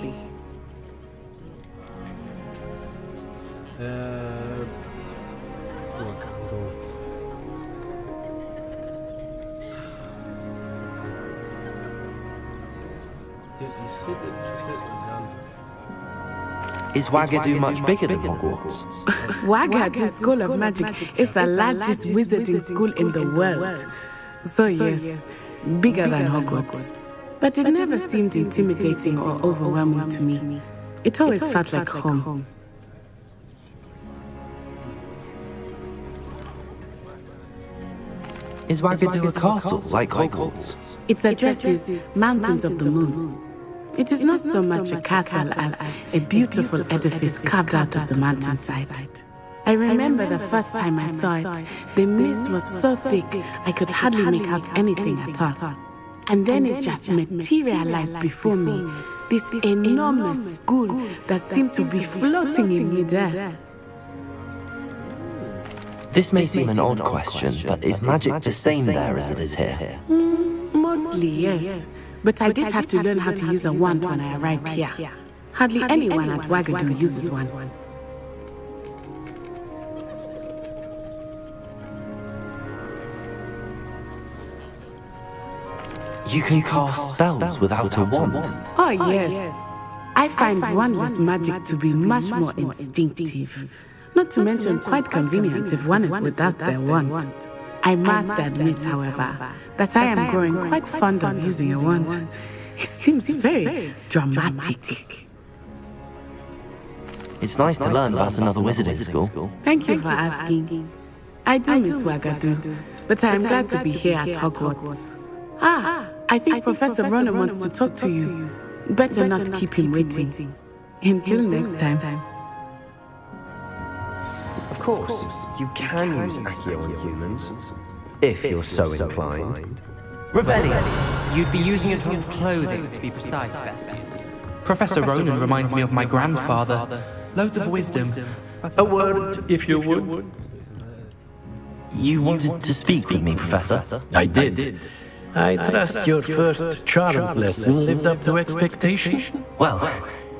Is Ouagadougou much bigger than Hogwarts?
Ouagadougou School of Magic is the largest wizarding school in the world. So yes, bigger than Hogwarts. But it never seemed intimidating or overwhelming to me. It always felt like home.
Is Wagadu a castle, like Hogwarts?
Its address is Mountains of the Moon. It is not so much a castle as a beautiful edifice carved out of the mountainside. I remember the first time I saw it, the mist was so thick I could hardly make out anything at all. And then it just materialized before me, this enormous school that seemed to be floating in midair.
This may seem an odd question, but is magic the same there as it is here?
Mostly, yes. But I did have to learn how to use a wand when I arrived here. Hardly anyone at Wagadu uses one.
You can cast spells without a wand?
Oh, yes. I find wandless magic to be much more instinctive. Not to mention quite convenient if one is without their wand. I must admit, however, that I am growing quite fond of using a wand. It seems very dramatic.
It's nice to learn about another wizarding school.
Thank you for asking. I do miss Wagadu, but I am glad to be here at Hogwarts. I think Professor Ronan wants to talk to you. Better not keep him waiting. Until next time.
Of course, you can use Accio on humans, if you're so inclined.
Revelio. You'd be using it on clothing, to be precise, Bestie. Professor Ronan reminds me of my grandfather. Loads of wisdom.
A word, if you would.
You wanted to speak with me, Professor?
I did. I trust your first charms lesson lived up to expectation.
Well,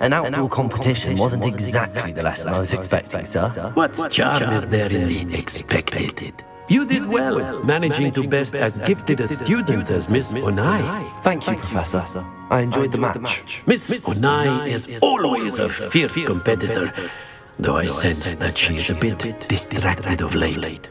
an outdoor competition wasn't exactly the lesson I was expecting, sir.
What charm is there in the expected? You did well, managing to best as gifted a student as Miss Onai.
Thank you, Professor. I enjoyed the match.
Miss Onai is always a fierce competitor, though I sense that she is a bit distracted of late.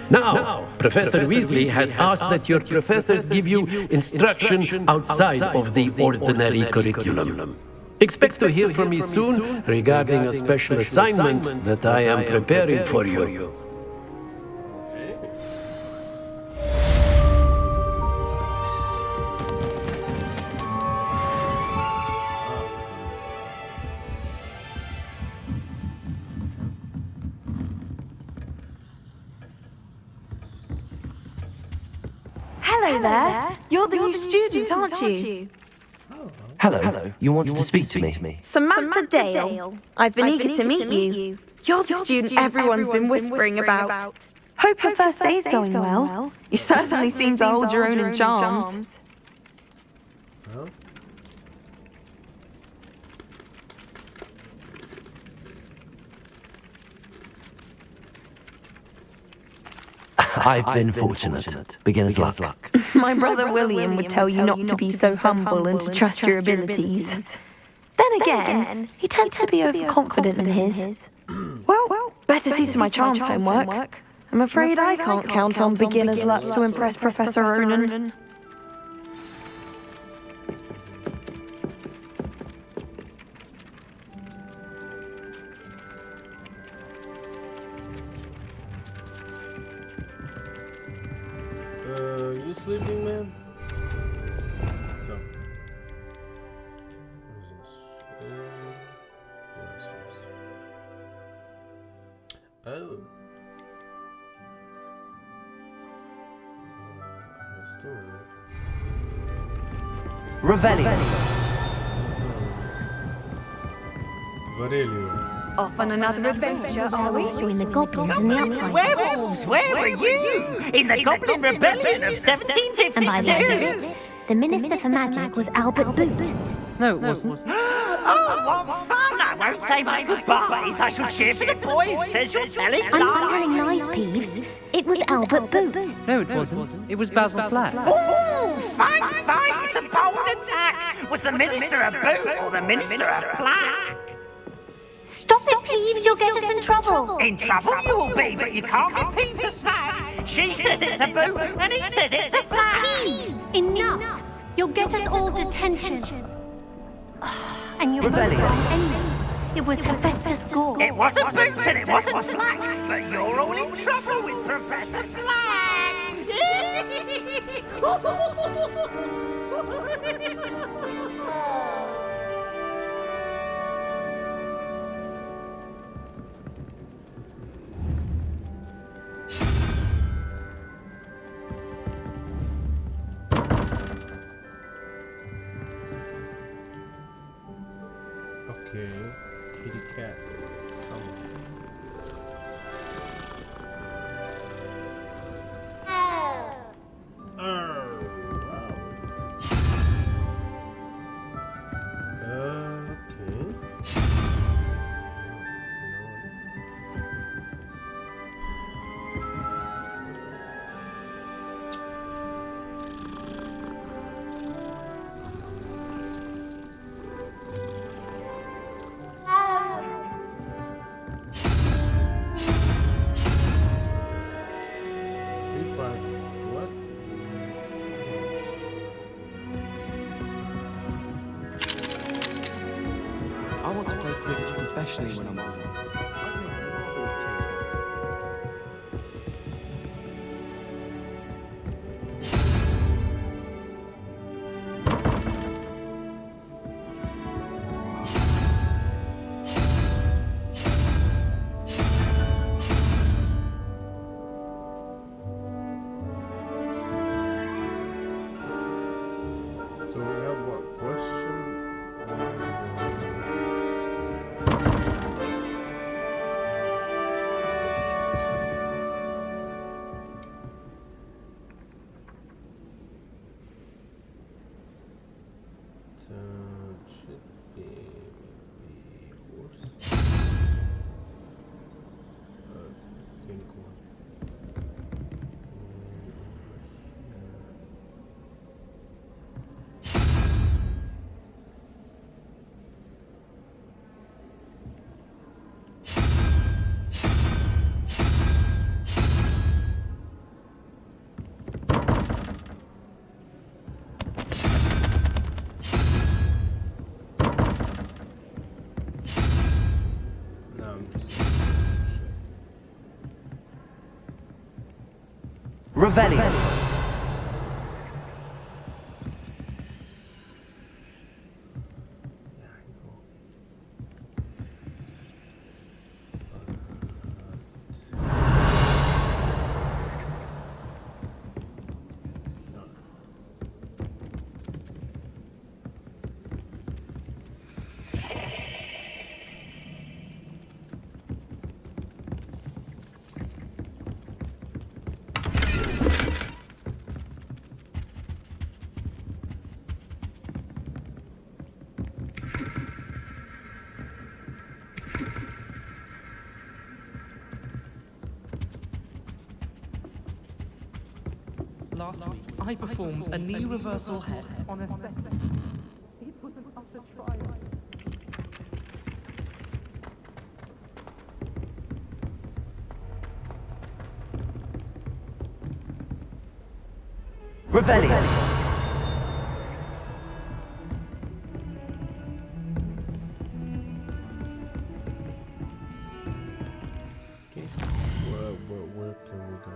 Now, Professor Weasley has asked that your professors give you instruction outside of the ordinary curriculum. Expect to hear from me soon regarding a special assignment that I am preparing for you.
Hello there. You're the new student, aren't you?
Hello. You wanted to speak to me?
Samantha Dale. I've been eager to meet you. You're the student everyone's been whispering about. Hope your first day's going well. You certainly seem to hold your own in charms.
I've been fortunate. Beginner's luck.
My brother William would tell you not to be so humble and to trust your abilities. Then again, he tends to be overconfident in his. Well, better see to my charms homework. I'm afraid I can't count on beginner's luck to impress Professor Ronan.
You sleeping, man? So, what is this? Oh. I still
Revelio.
Varelio.
Off on another adventure, are we?
Join the goblins in the uprising.
Werewolves, where were you? In the Goblin Rebellion of 1752?
And by the end of it, the Minister for Magic was Albert Boot.
No, it wasn't.
Oh, what fun! I won't say my goodbyes. I shall cheer for the boy who says you're telling lies.
I'm not telling lies, Peeves. It was Albert Boot.
No, it wasn't. It was Basil Flack.
Ooh, fine. It's a bold attack. Was the Minister a boot or the Minister a flack?
Stop it, Peeves. You'll get us in trouble.
In trouble you will be, but you can't give Peeves a slag. She says it's a boot, and he says it's a flag.
Peeves, enough. You'll get us all detention. And you're both wrong anyway. It was Hephaestus Gore.
It wasn't boot and it wasn't flag, but you're all in trouble with Professor Flag.
Okay, kitty cat. Come on.
I want to play Quidditch professionally when I'm older.
So we have what question? Should be maybe horse. Unicorn.
Revelio.
Last week, I performed a knee reversal head on a set. It was an utter triumph.
Revelio.
Okay. Where can we go?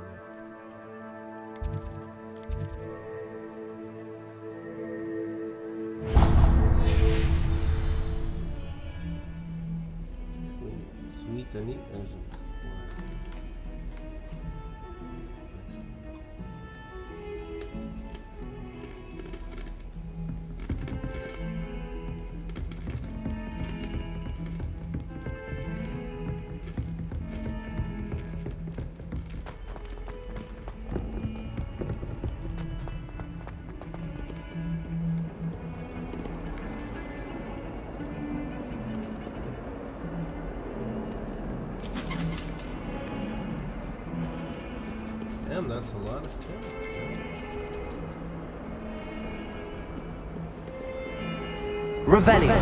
Sweet and eat as damn, that's a lot of carrots, man.
Revelio.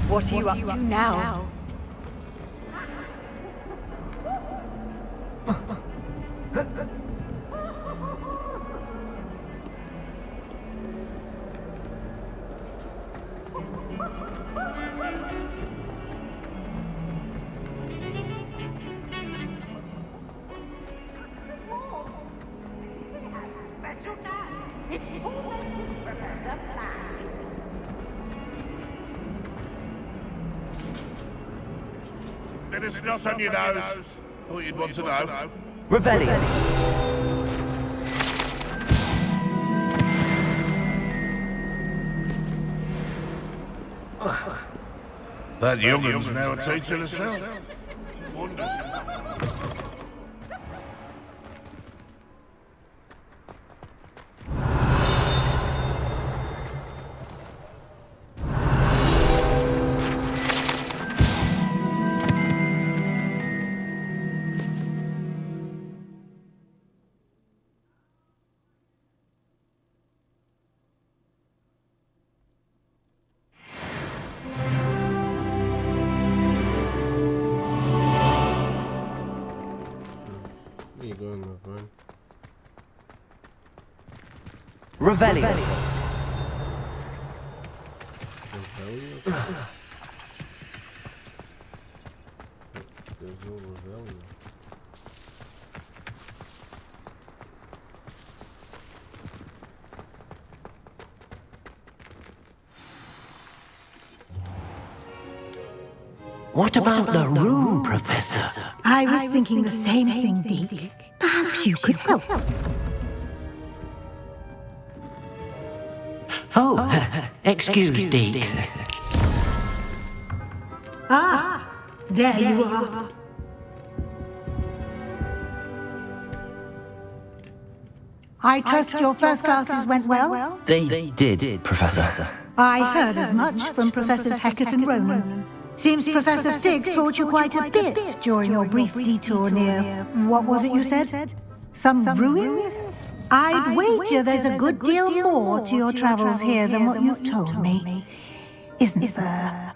What are you up to now?
Bit of snot on your nose. Thought you'd want to know.
Revelio.
That young'un's now a teacher herself. Wonders.
Where you going, my friend?
Revelio.
Revelio? There's no Revelio.
What about the room, Professor?
I was thinking the same thing, Deke. Perhaps you could help.
Oh, excuse Deke.
Ah, there you are. I trust your first classes went well?
They did, Professor.
I heard as much from Professors Hecat and Ronan. Seems Professor Fig taught you quite a bit during your brief detour near... what was it you said? Some ruins? I'd wager there's a good deal more to your travels here than what you've told me. Isn't there?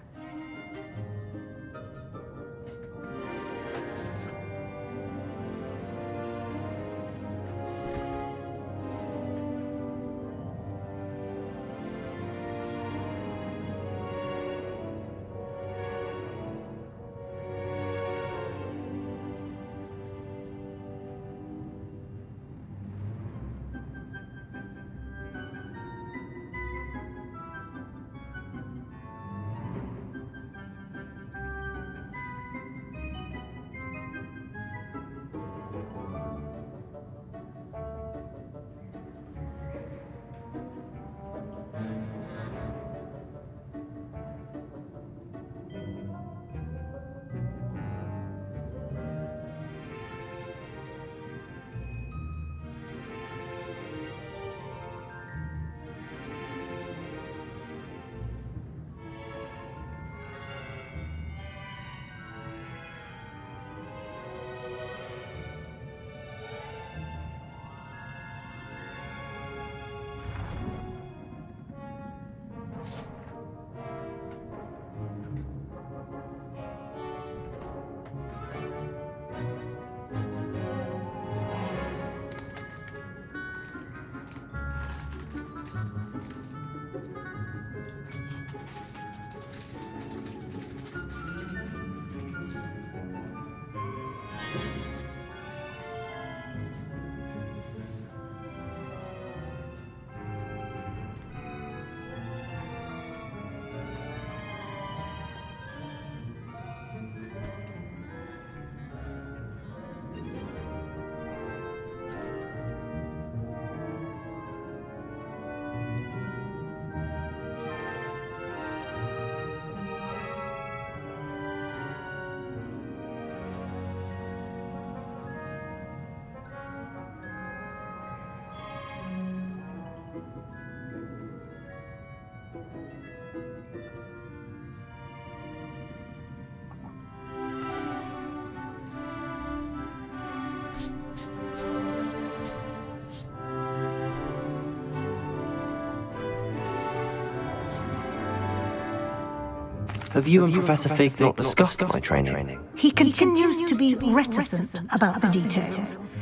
Have you and Professor Fig not discussed my training?
He continues to be reticent about the details,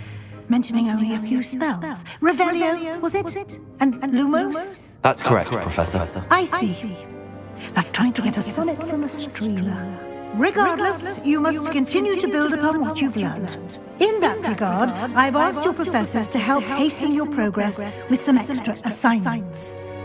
mentioning only a few spells. Revelio, was it? And Lumos?
That's correct, Professor.
I see. Like trying to get a sonnet from a streamer. Regardless, you must continue to build upon what you've learned. In that regard, I've asked your professors to help hasten your progress with some extra assignments.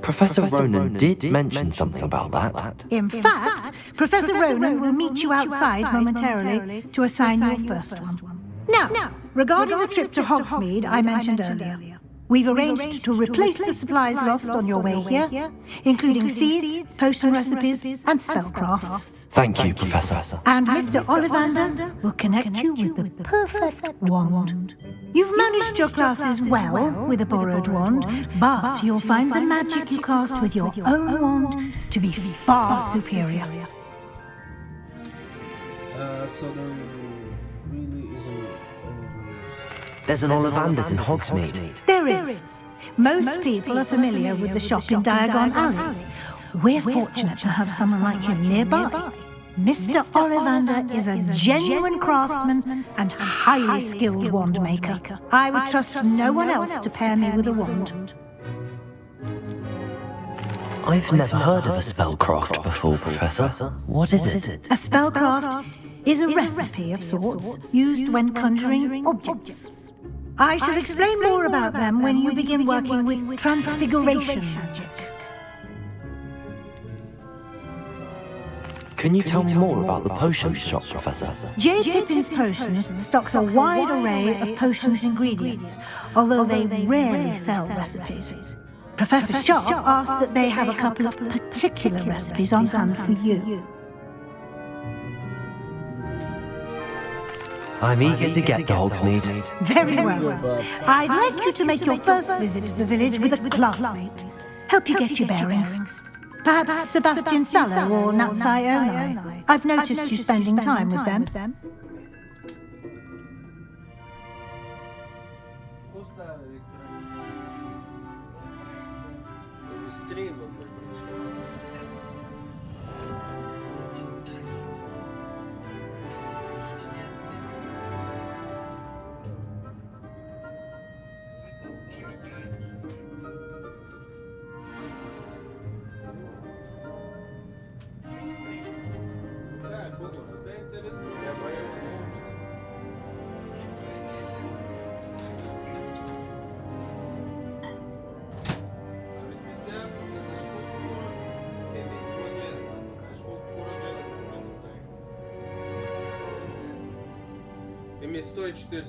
Professor Ronan did mention something about that.
In fact, Professor Ronan will meet you outside momentarily to assign your first one. Now, regarding the trip to Hogsmeade I mentioned earlier, we've arranged to replace the supplies lost on your way here, including seeds, potion recipes, and spellcrafts.
Thank you, Professor.
And Mr. Ollivander will connect you with the perfect wand. You've managed your classes well with a borrowed wand, but you'll find the magic you cast with your own wand to be far superior.
So there really isn't...
There's an Ollivander's in Hogsmeade.
There is. Most people are familiar with the shop in Diagon Alley. We're fortunate to have someone like him nearby. Mr. Ollivander is a genuine craftsman and highly skilled wand maker. I would trust no one else to pair me with a wand.
I've never heard of a spellcraft before, Professor. What is it?
A spellcraft is a recipe of sorts used when conjuring objects. I shall explain more about them when you begin working with transfiguration magic.
Can you tell me more about the potion shop, Professor?
J. Pippin's Potions stocks a wide array of potions ingredients, although they rarely sell recipes. Professor Sharp asked that they have a couple of particular recipes on hand for you.
I'm eager to get to Hogsmeade.
Very well. I'd like you to make your first visit to the village with a classmate. Help you get your bearings. Perhaps Sebastian Sallow or Natsai Onai. I've noticed you spending time with them.
Еми 140 хиляди. В Twitch, да.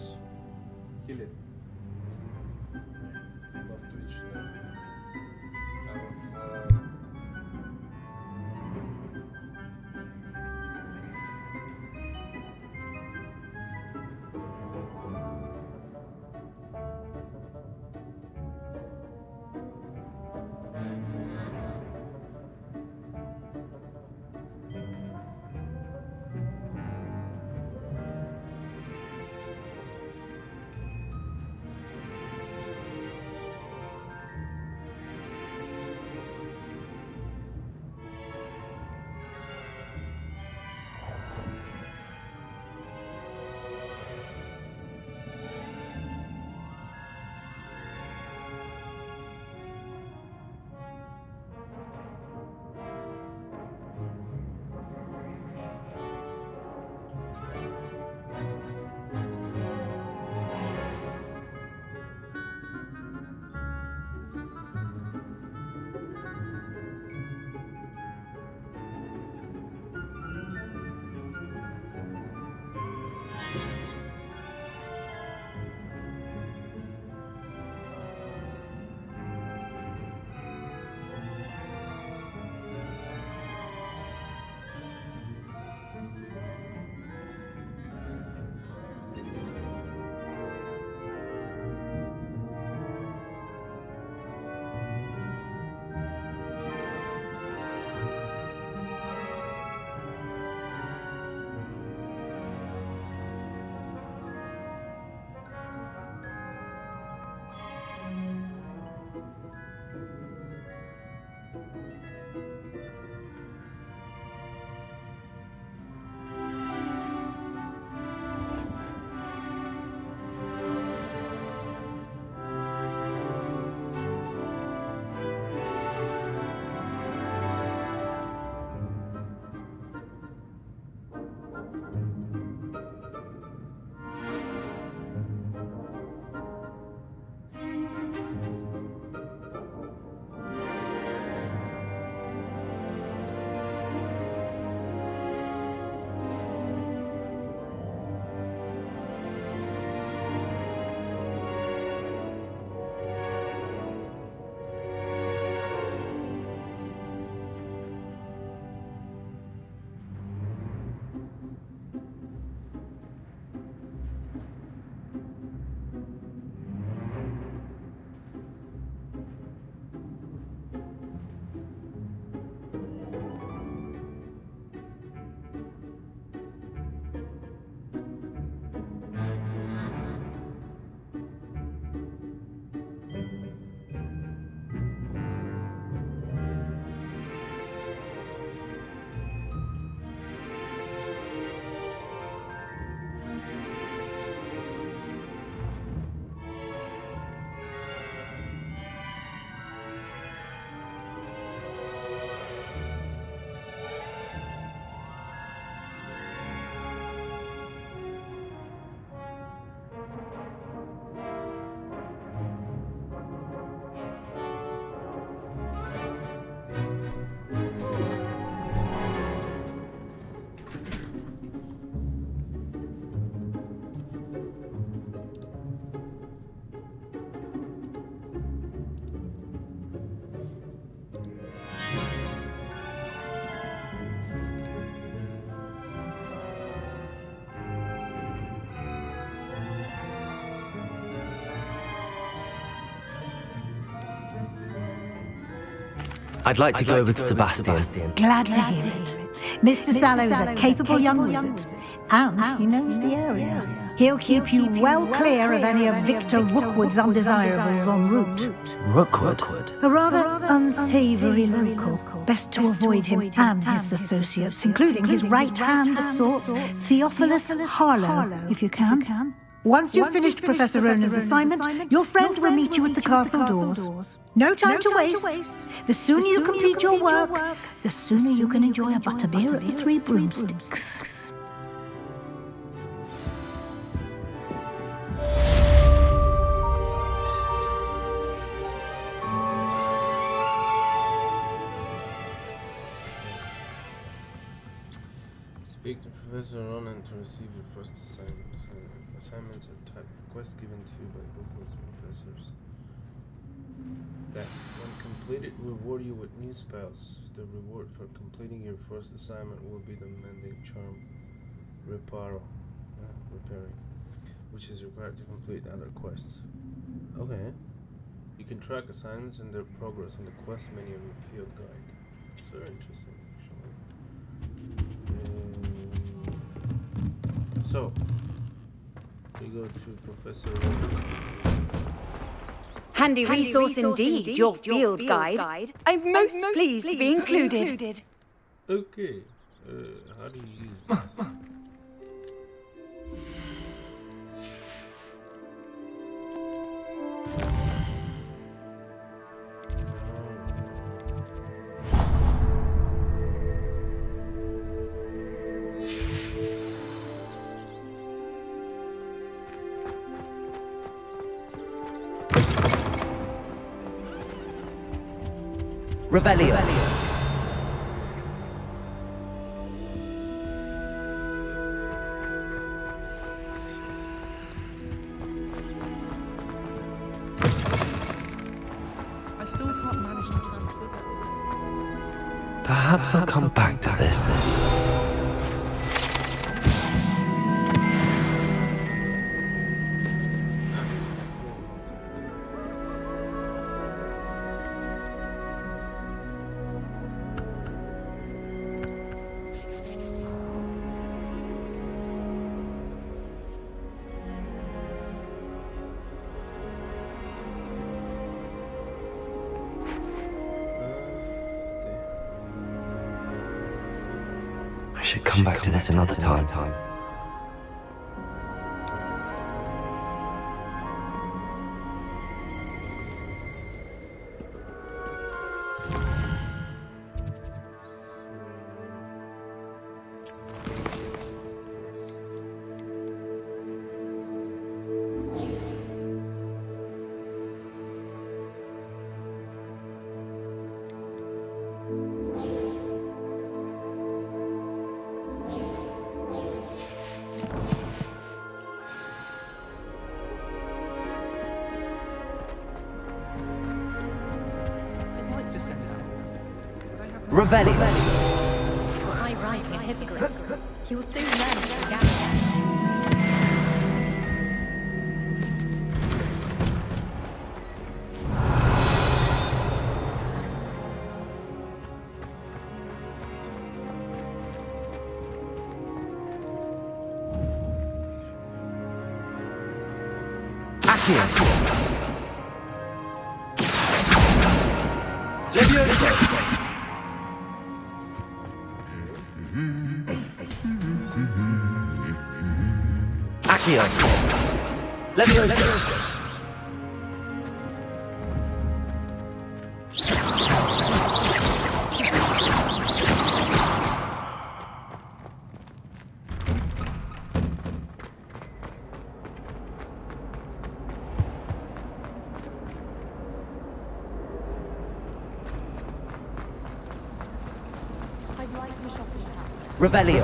I'd like to go with Sebastian.
Glad to hear it. Mr. Sallow is a capable young wizard, and he knows the area. He'll keep you well clear of any of Victor Rookwood's undesirables en route.
Rookwood?
A rather unsavoury local. Best to avoid him and his associates, including his right hand of sorts, Theophilus Harlow, if you can. Once you've finished Professor Ronan's assignment, your friend will meet you at the castle doors. No time to waste. The sooner you complete your work, the sooner you can enjoy a butterbeer at the Three Broomsticks.
Speak to Professor Ronan to receive your first assignment. Assignments are type of quest given to you by Hogwarts professors that, when completed, reward you with new spells. The reward for completing your first assignment will be the Mending Charm repairing, which is required to complete other quests. Okay. You can track assignments and their progress in the quest menu of your field guide. It's very interesting, actually. So, we go to Professor Ronan.
Handy resource indeed, your field guide. I'm most pleased to be included.
Okay, how do you use this?
Revelio.
I still can't manage to transfer.
Perhaps I'll come back to this. I should come back to this another time. Revelio.
High riding a hippogriff. He will soon learn to gallop.
Accio. Levioso. Accio. Levioso. Revelio.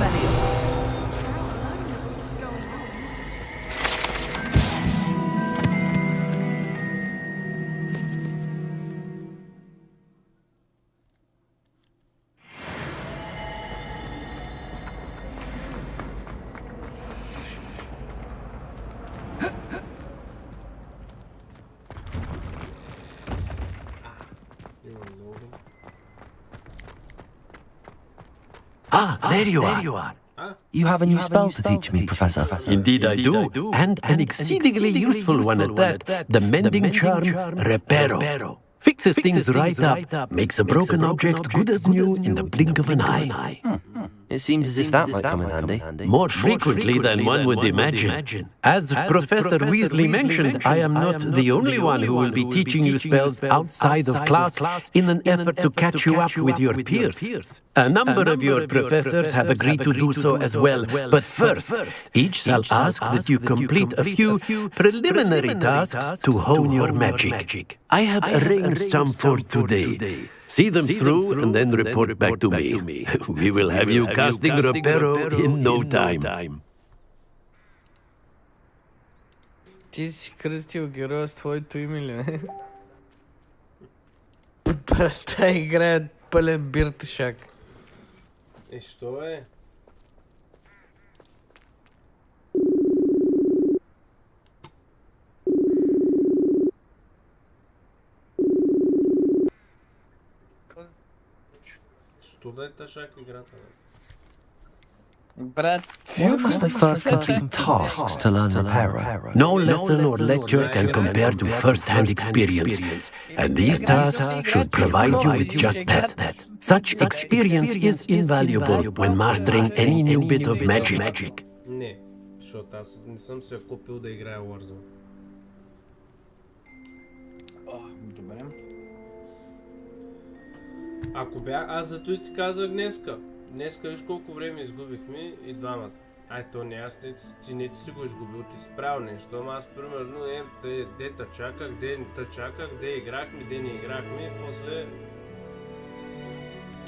You're unloading.
there you are.
You have a new spell to teach me, Professor.
Indeed I do, and an exceedingly useful one at that. The mending charm, Reparo. Fixes things right up, makes a broken object good as new in the blink of an eye.
It seems as if that might come in handy.
More frequently than one would imagine. As Professor Weasley mentioned, I am not the only one who will be teaching you spells outside of class in an effort to catch you up with your peers. A number of your professors have agreed to do so as well, but first, each shall ask that you complete a few preliminary tasks to hone your magic. I have arranged some for today. See them through and then report back to me. We will have you casting Reparo in no time.
Ти си кръстил героя с твоето име ли? Брата играе пълен биртушак. Що е? Що да е тъшак играта, бе? Брат,
Why must I first complete tasks to learn Reparo?
No lesson or lecture can compare to first-hand experience, and these tasks should provide you with just that. Such experience is invaluable when mastering any new bit of magic.
Не, защото аз не съм се купил да играя Warzone. Добре. Ако аз зато и ти казах днеска. Днеска виж колко време изгубихме и двамата. То не, ти не ти си го изгубил, ти си правил нещо, ама аз примерно де та чаках, де не та чаках, де играхме, де не играхме и после...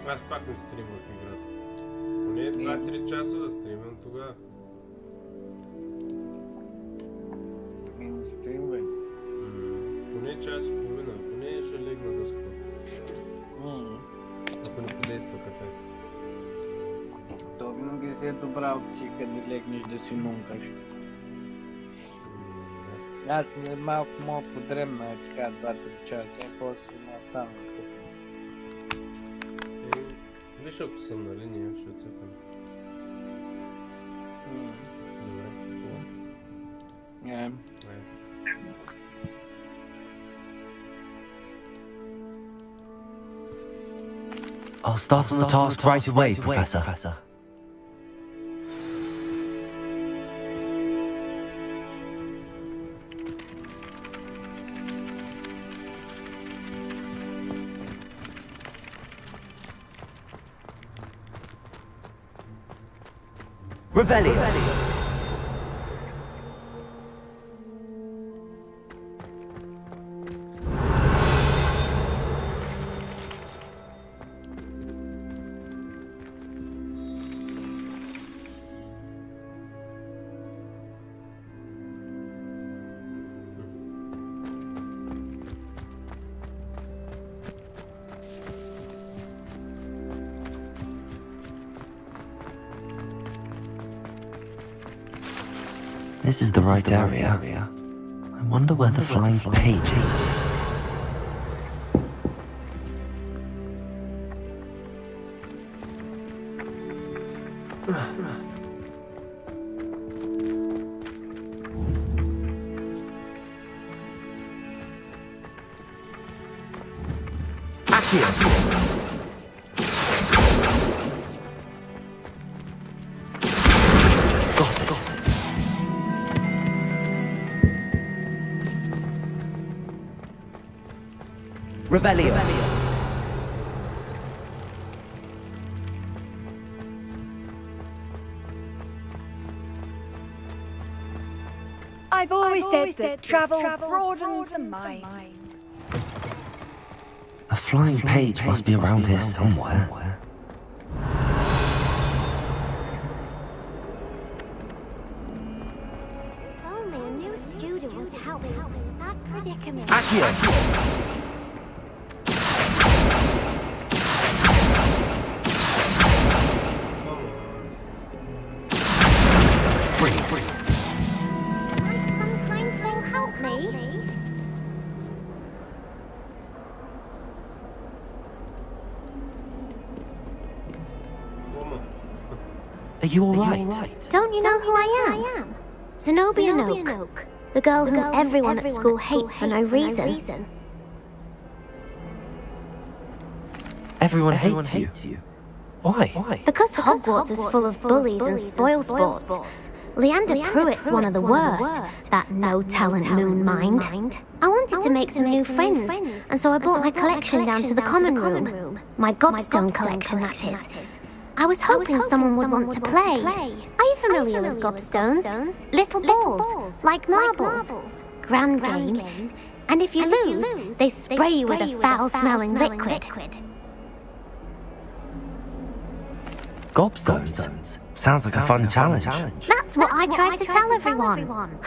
Аз пак не стримах играта. Поне 2-3 часа да стримам тогава. Стрим, бе. Поне час и половина, поне ще легна да спа. Ако не подейства кафе.
То винаги си е добра опция, къде легнеш да си нункаш. Аз малко мога подремна, така 2-3 часа, и после не остана да цъкам.
Виж ако съм на линия, ще цъкам. Добре.
I'll start on the task right away, Professor. Revelio. This is the right area. I wonder where the flying page is. Revelio.
I've always said that travel broadens the mind.
A flying page must be around here somewhere.
Only a new student would help me out with sad predicament.
Accio! you alright?
Don't you know who I am? Zenobia Noak, the girl whom everyone at school hates for no reason.
Everyone hates you. Why?
Because Hogwarts is full of bullies and spoilsports. Leander Pruitt's one of the worst, that no-talent moon mind. I wanted to make some new friends, and so I brought my collection down to the common room. My gobstone collection, that is. I was hoping someone would want to play. Are you familiar with gobstones? Little balls, like marbles. Grand game. And if you lose, they spray you with a foul-smelling liquid.
Gobstones? Sounds like a fun challenge.
That's what I tried to tell everyone.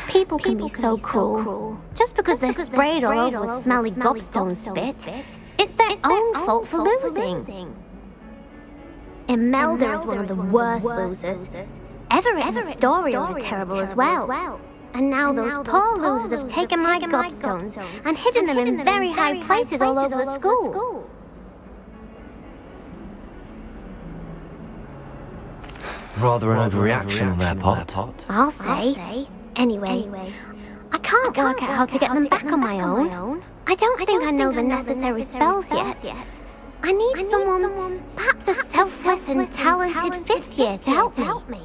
People can be so cruel. Just because they're sprayed all over with smelly gobstone spit, it's their own fault for losing. Imelda is one of the worst losers. Everett and Astoria are terrible as well. And now those poor losers have taken my gobstones and hidden them in very high places all over the school.
Rather an overreaction on their part.
I'll say. Anyway, I can't work out how to get them back on my own. I don't think I know the necessary spells yet. I need someone, perhaps a selfless and talented fifth year to help me.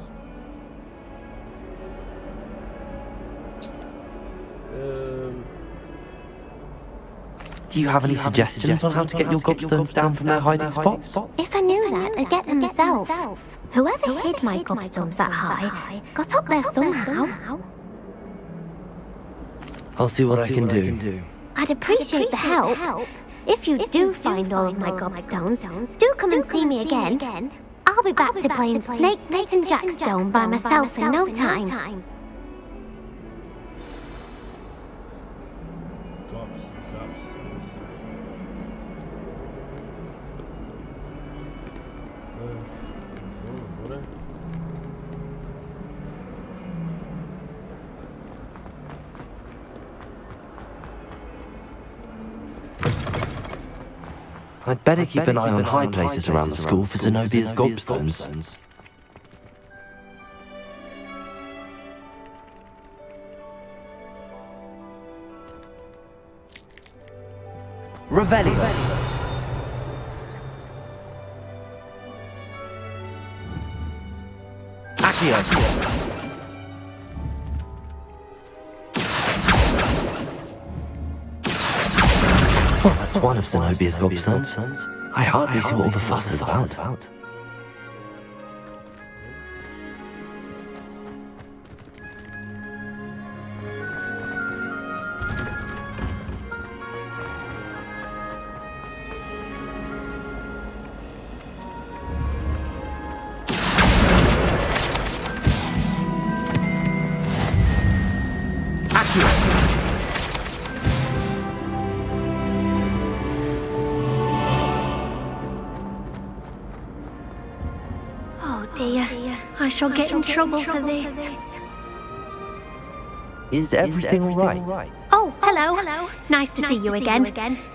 Do you have any suggestions on how to get your gobstones down from their hiding spots?
If I knew that, I'd get them myself. Whoever hid my gobstones that high got up there somehow.
I'll see what I can do.
I'd appreciate the help. If you do find all of my gobstones, do come and see me again. I'll be back to playing Snake Pit and Jackstone by myself in no time.
I'd better keep an eye on high places around the school for Zenobia's gobstones. Revelio! Accio! Well, that's one of Zenobia's gobstones. I hardly see what all the fuss is about.
I shall get in trouble for this.
Is everything alright?
Oh, hello. Nice to see you again.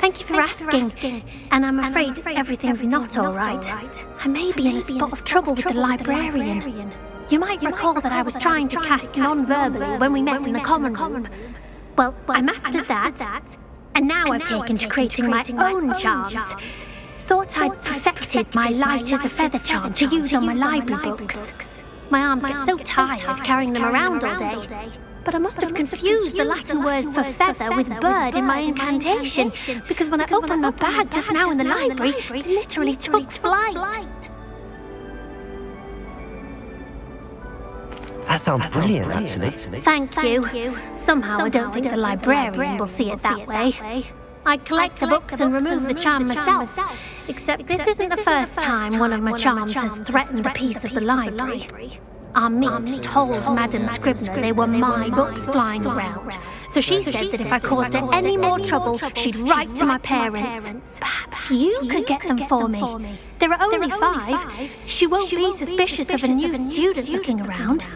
Thank you for asking. And I'm afraid everything's not alright. I may be in a spot of trouble with the librarian. You might recall that I was trying to cast non-verbally when we met in the common room. Well, I mastered that, and now I've taken to creating my own charms. Thought I'd perfected my light as a feather charm to use on my library books. My arms get so tired carrying them around all day. But I must have confused the Latin word for feather with bird in my incantation, because when I opened my bag just now in the library, it literally took flight.
That sounds brilliant, actually.
Thank you. Somehow I don't think the librarian will see it that way. I collect the books and remove the charm myself, except this isn't the first time one of my charms has threatened a piece of the library. Our mint told Madam Scribner they were my books flying around, so she said that if I caused her any more trouble, she'd write to my parents. Perhaps you could get them for me. There are only 5. She won't be suspicious of a new student looking around.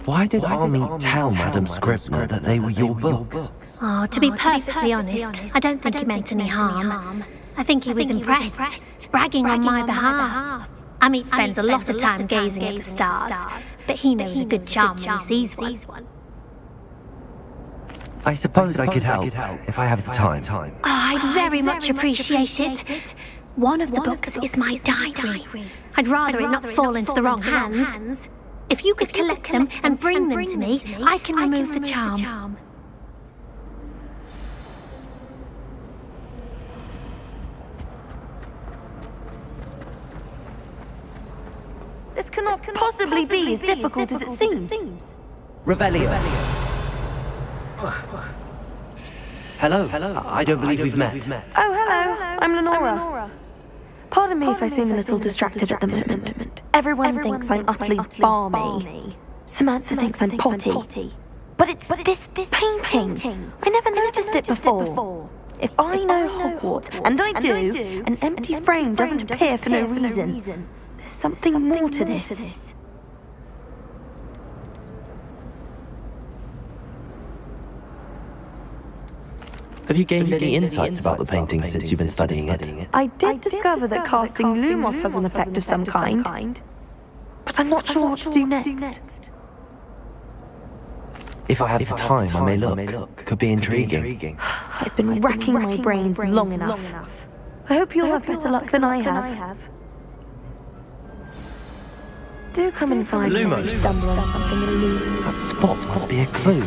Why did Army tell Madam Scribner that they were your books?
Oh, to be perfectly honest, I don't think he meant any harm. I think he was impressed, bragging on my behalf. Amit spends a lot of time gazing at the stars, but he knows a good charm when he sees one.
I suppose I could help if I have the time.
Oh, I'd very much appreciate it. One of the books is my diary. I'd rather it not fall into the wrong hands. If you could collect them and bring them to me, I can remove the charm.
This cannot possibly be as difficult as it seems.
Revelio. Hello. I don't believe we've met.
Oh, hello. I'm Lenora. Pardon me if I seem a little distracted at the moment. Everyone thinks I'm utterly balmy. Samantha thinks I'm potty. But it's this painting. I never noticed it before. If I know Hogwarts, and I do, an empty frame doesn't appear for no reason. There's something more to this.
Have you gained any insights about the painting since you've been studying it?
I did discover that casting Lumos has an effect of some kind, but I'm not sure what to do next.
If I have the time, I may look. Could be intriguing.
I've been racking my brains long enough. I hope you'll have better luck than I have. Do come and find me if you stumble on something elusive.
That spot must be a clue.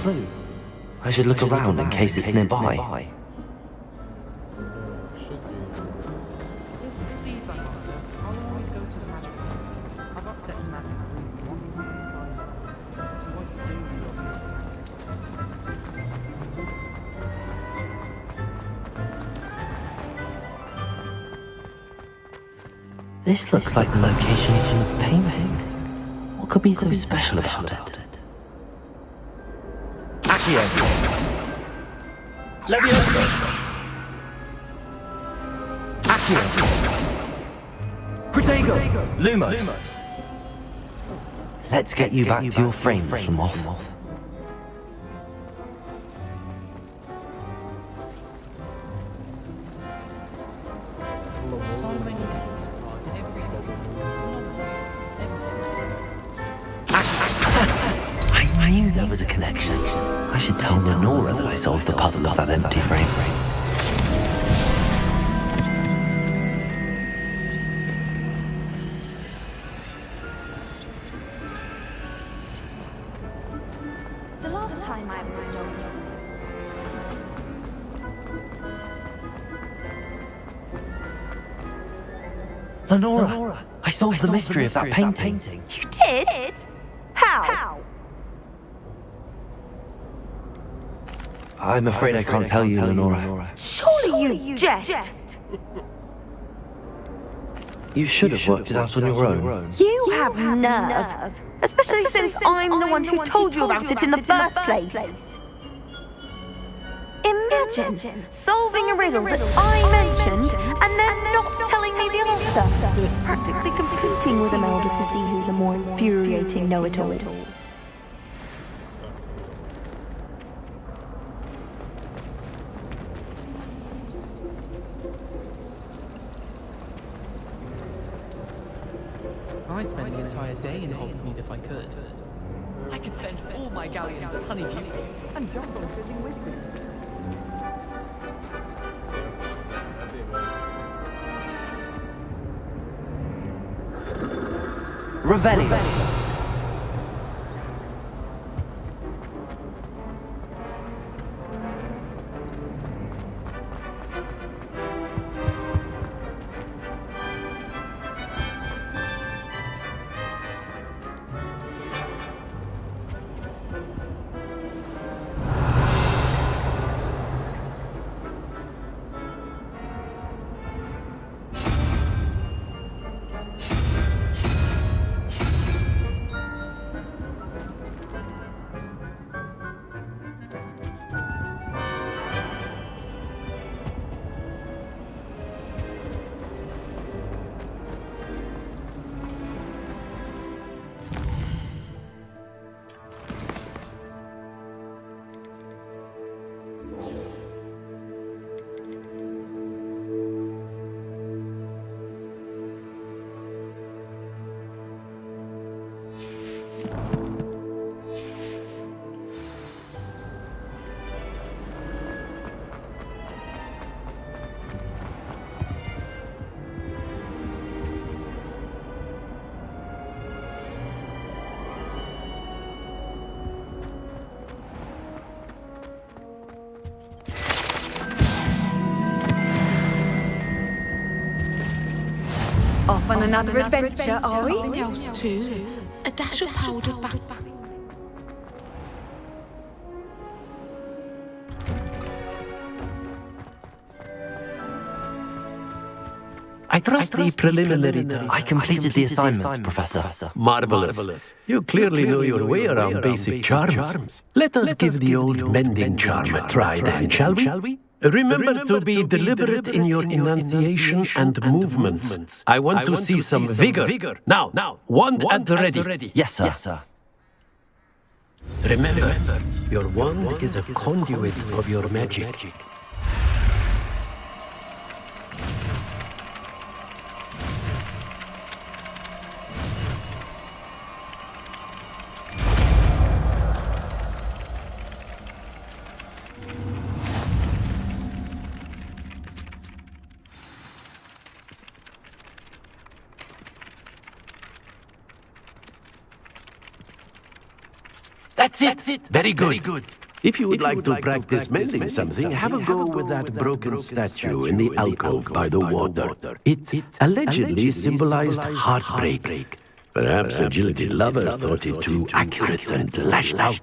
I should look around in case it's nearby. This looks like the location of the painting. What could be so special about it? Accio! Leviosa! Accio! Protego! Lumos! Let's get you back to your frame, little moth. I knew there was a connection. I should tell Lenora that I solved the puzzle of that empty frame.
The last time I was a
Lenora! I solved the mystery of that painting.
You did? How?
I'm afraid I can't tell you, Lenora.
Surely you jest.
You should have worked it out on your own.
You have nerve. Especially since I'm the one who told you about it in the first place. Imagine solving a riddle that I mentioned and then not telling me the answer. Practically competing with Imelda to see who's a more infuriating know-it-all.
I'd spend the entire day in Hogsmeade if I could. I could spend all my galleons at Honeydukes and jump on filling with me.
Revelio.
Off on another adventure, are we?
Something else too. A dash of powdered bath.
I trust the preliminary task.
I completed the assignments, Professor.
Marvelous. You clearly know your way around basic charms. Let us give the old mending charm a try then, shall we? Remember to be deliberate in your enunciation and movements. I want to see some vigor. Now, wand at the ready.
Yes, sir.
Remember, your wand is a conduit of your magic. That's it. Very good. If you would like to practice mending something, have a go with that broken statue in the alcove by the water. It allegedly symbolized heartbreak. Perhaps a jilted lover thought it too accurate and lashed out.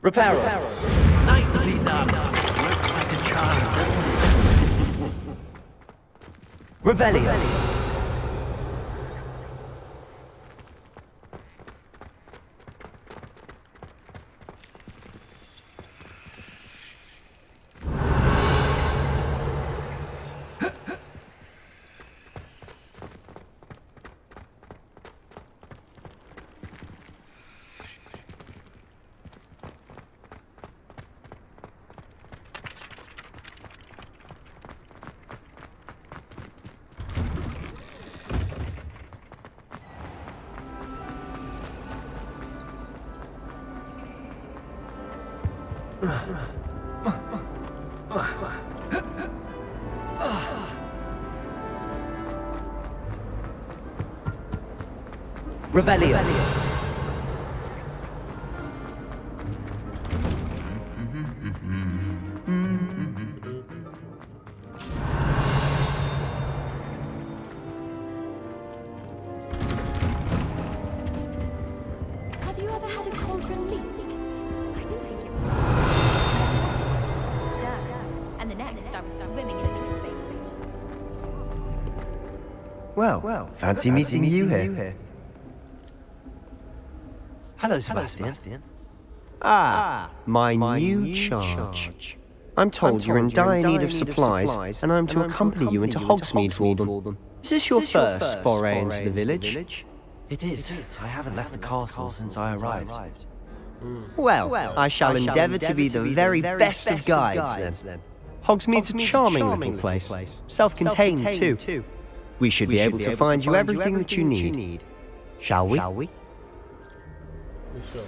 Reparo. Reparo.
Nicely done. Works like a charm, doesn't it?
Revelio. Revelio.
Have you ever had a cauldron leak? I didn't think it was. Yeah. And the next, I was swimming in a leak space.
Well, fancy meeting you here.
Hello, Sebastian.
My new charge. I'm told you're in dire need of supplies, and I'm to accompany you into Hogsmeade for them. Is this your first foray into the village?
It is. I haven't left the castle since I arrived.
Well, I shall endeavour to be the very best of guides then. Hogsmeade's a charming little place, self-contained too. We should be able to find you everything that you need. Shall we?
Sure.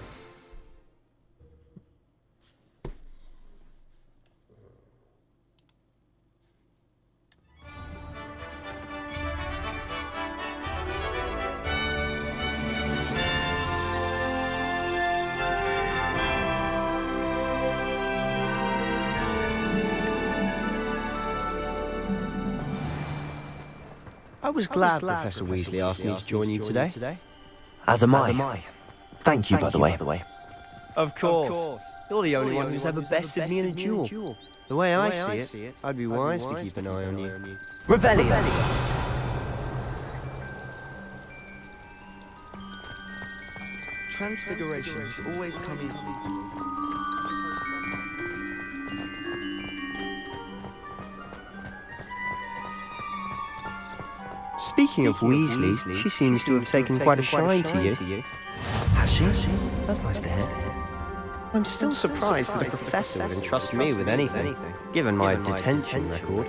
I was glad Professor Weasley asked me to join you today.
As am I. Thank you, by the way.
Of course. You're the only one who's ever bested me in a duel. The way I see it, I'd be wise to keep an eye on you.
Revelio!
Transfiguration is always coming.
Speaking of Weasley, she seems to have taken quite a shine to you.
Has she? That's nice to hear.
I'm still surprised that a professor would entrust me with anything, given my detention record.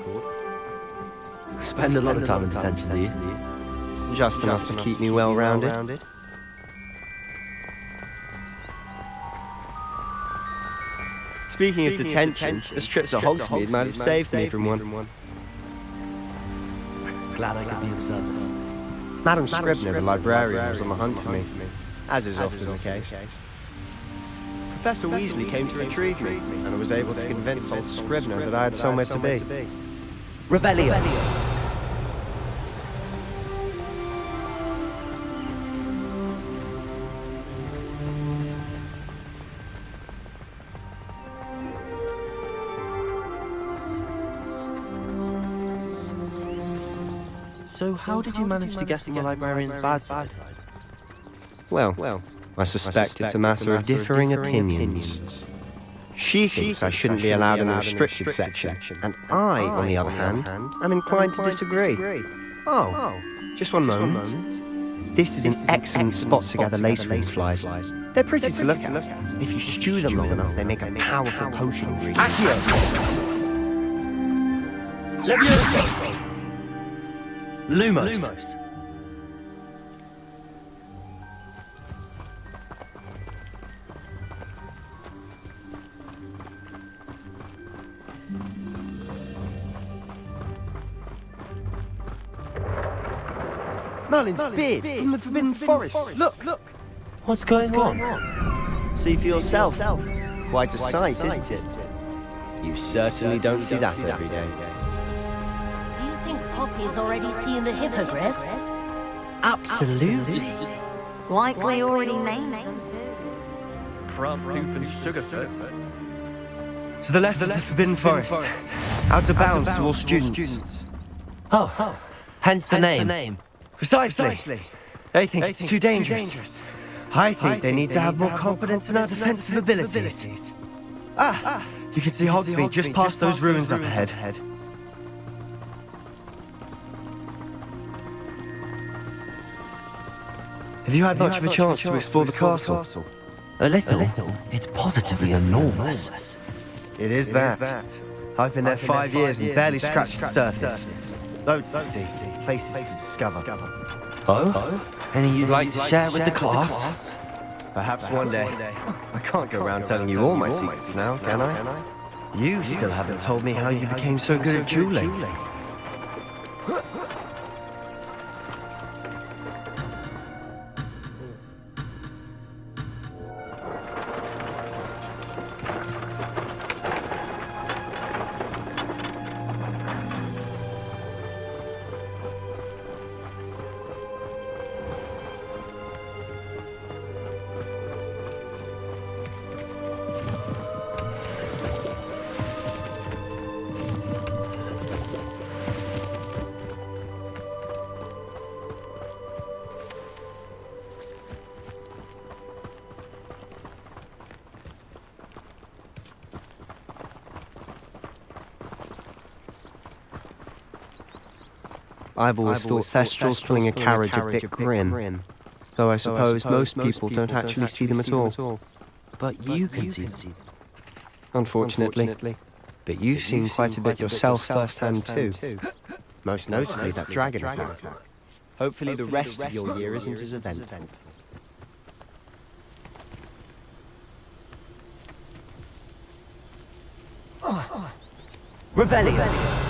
Spend a lot of time in detention, do you?
Just enough to keep me well-rounded. Speaking of detention, this trip to Hogsmeade might have saved me from one.
Glad I could be of service.
Madam Scribner, the librarian, was on the hunt for me, as is often the case. Professor Weasley came to retrieve me, and I was able to convince old Scribner that I had somewhere to be.
Revelio! So how did you manage to get on the librarian's bad side?
Well, I suspect it's a matter of differing opinions. She thinks I shouldn't be allowed in the restricted section, and I, on the other hand, am inclined to disagree. Oh, just one moment. This is an excellent spot to gather laceworm flies. They're pretty to look at. If you stew them long enough, they make a powerful potion ingredient.
Accio! Leviosa! Lumos!
Merlin's beard from the Forbidden Forest. Look!
What's going on?
See for yourself. Quite a sight, isn't it? You certainly don't see that every day.
Do you think Poppy's already seen the hippogriffs?
Absolutely.
Likely already named them.
Crab soup and sugarfoot.
To the left is the Forbidden Forest. Out of bounds to all students.
Oh, hence the name.
Precisely. They think it's too dangerous. I think they need to have more confidence in our defensive abilities. You can see Hogsmeade just past those ruins up ahead. Have you had much of a chance to explore the castle?
A little. It's positively enormous.
It is that. I've been there 5 years and barely scratched the surface. Loads to see, places to discover.
Oh? Any you'd like to share with the class?
Perhaps one day. I can't go around telling you all my secrets now, can I? You still haven't told me how you became so good at dueling. I've always thought Thestrals pulling a carriage a bit grim, though I suppose most people don't actually see them at all.
But you can see them.
Unfortunately. But you've seen quite a bit yourself firsthand too. Most notably that dragon attack. Hopefully the rest of your year isn't as eventful.
Revelio!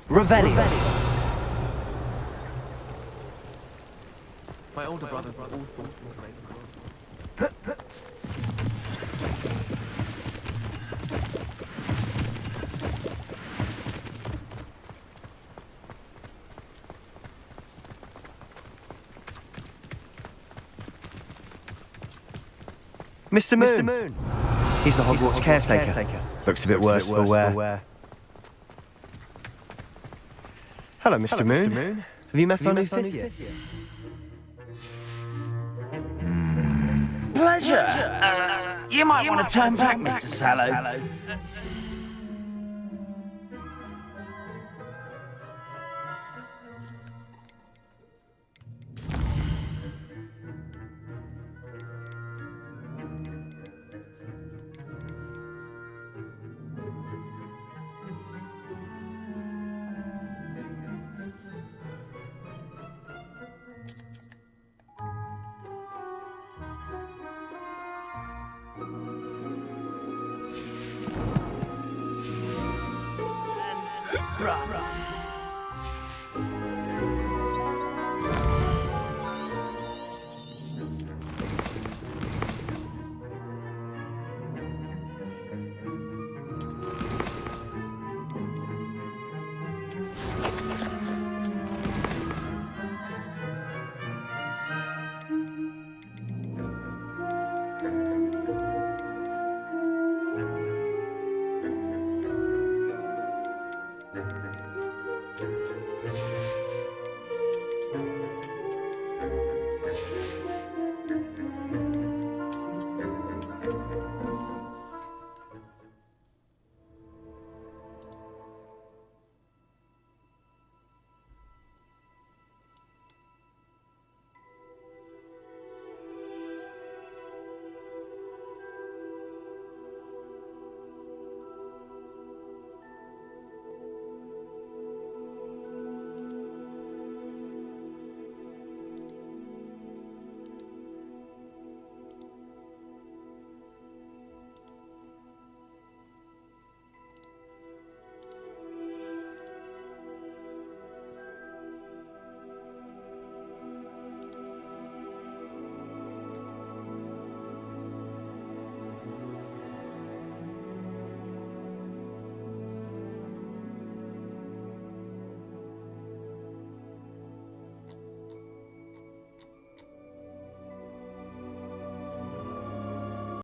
Revelio.
My older brother also
Mr. Moon. He's the Hogwarts caretaker. Looks a bit worse for wear. Hello, Mr. Moon. Have you met our new fifth yet?
Pleasure. You might want to turn back, Mr. Sallow. Run.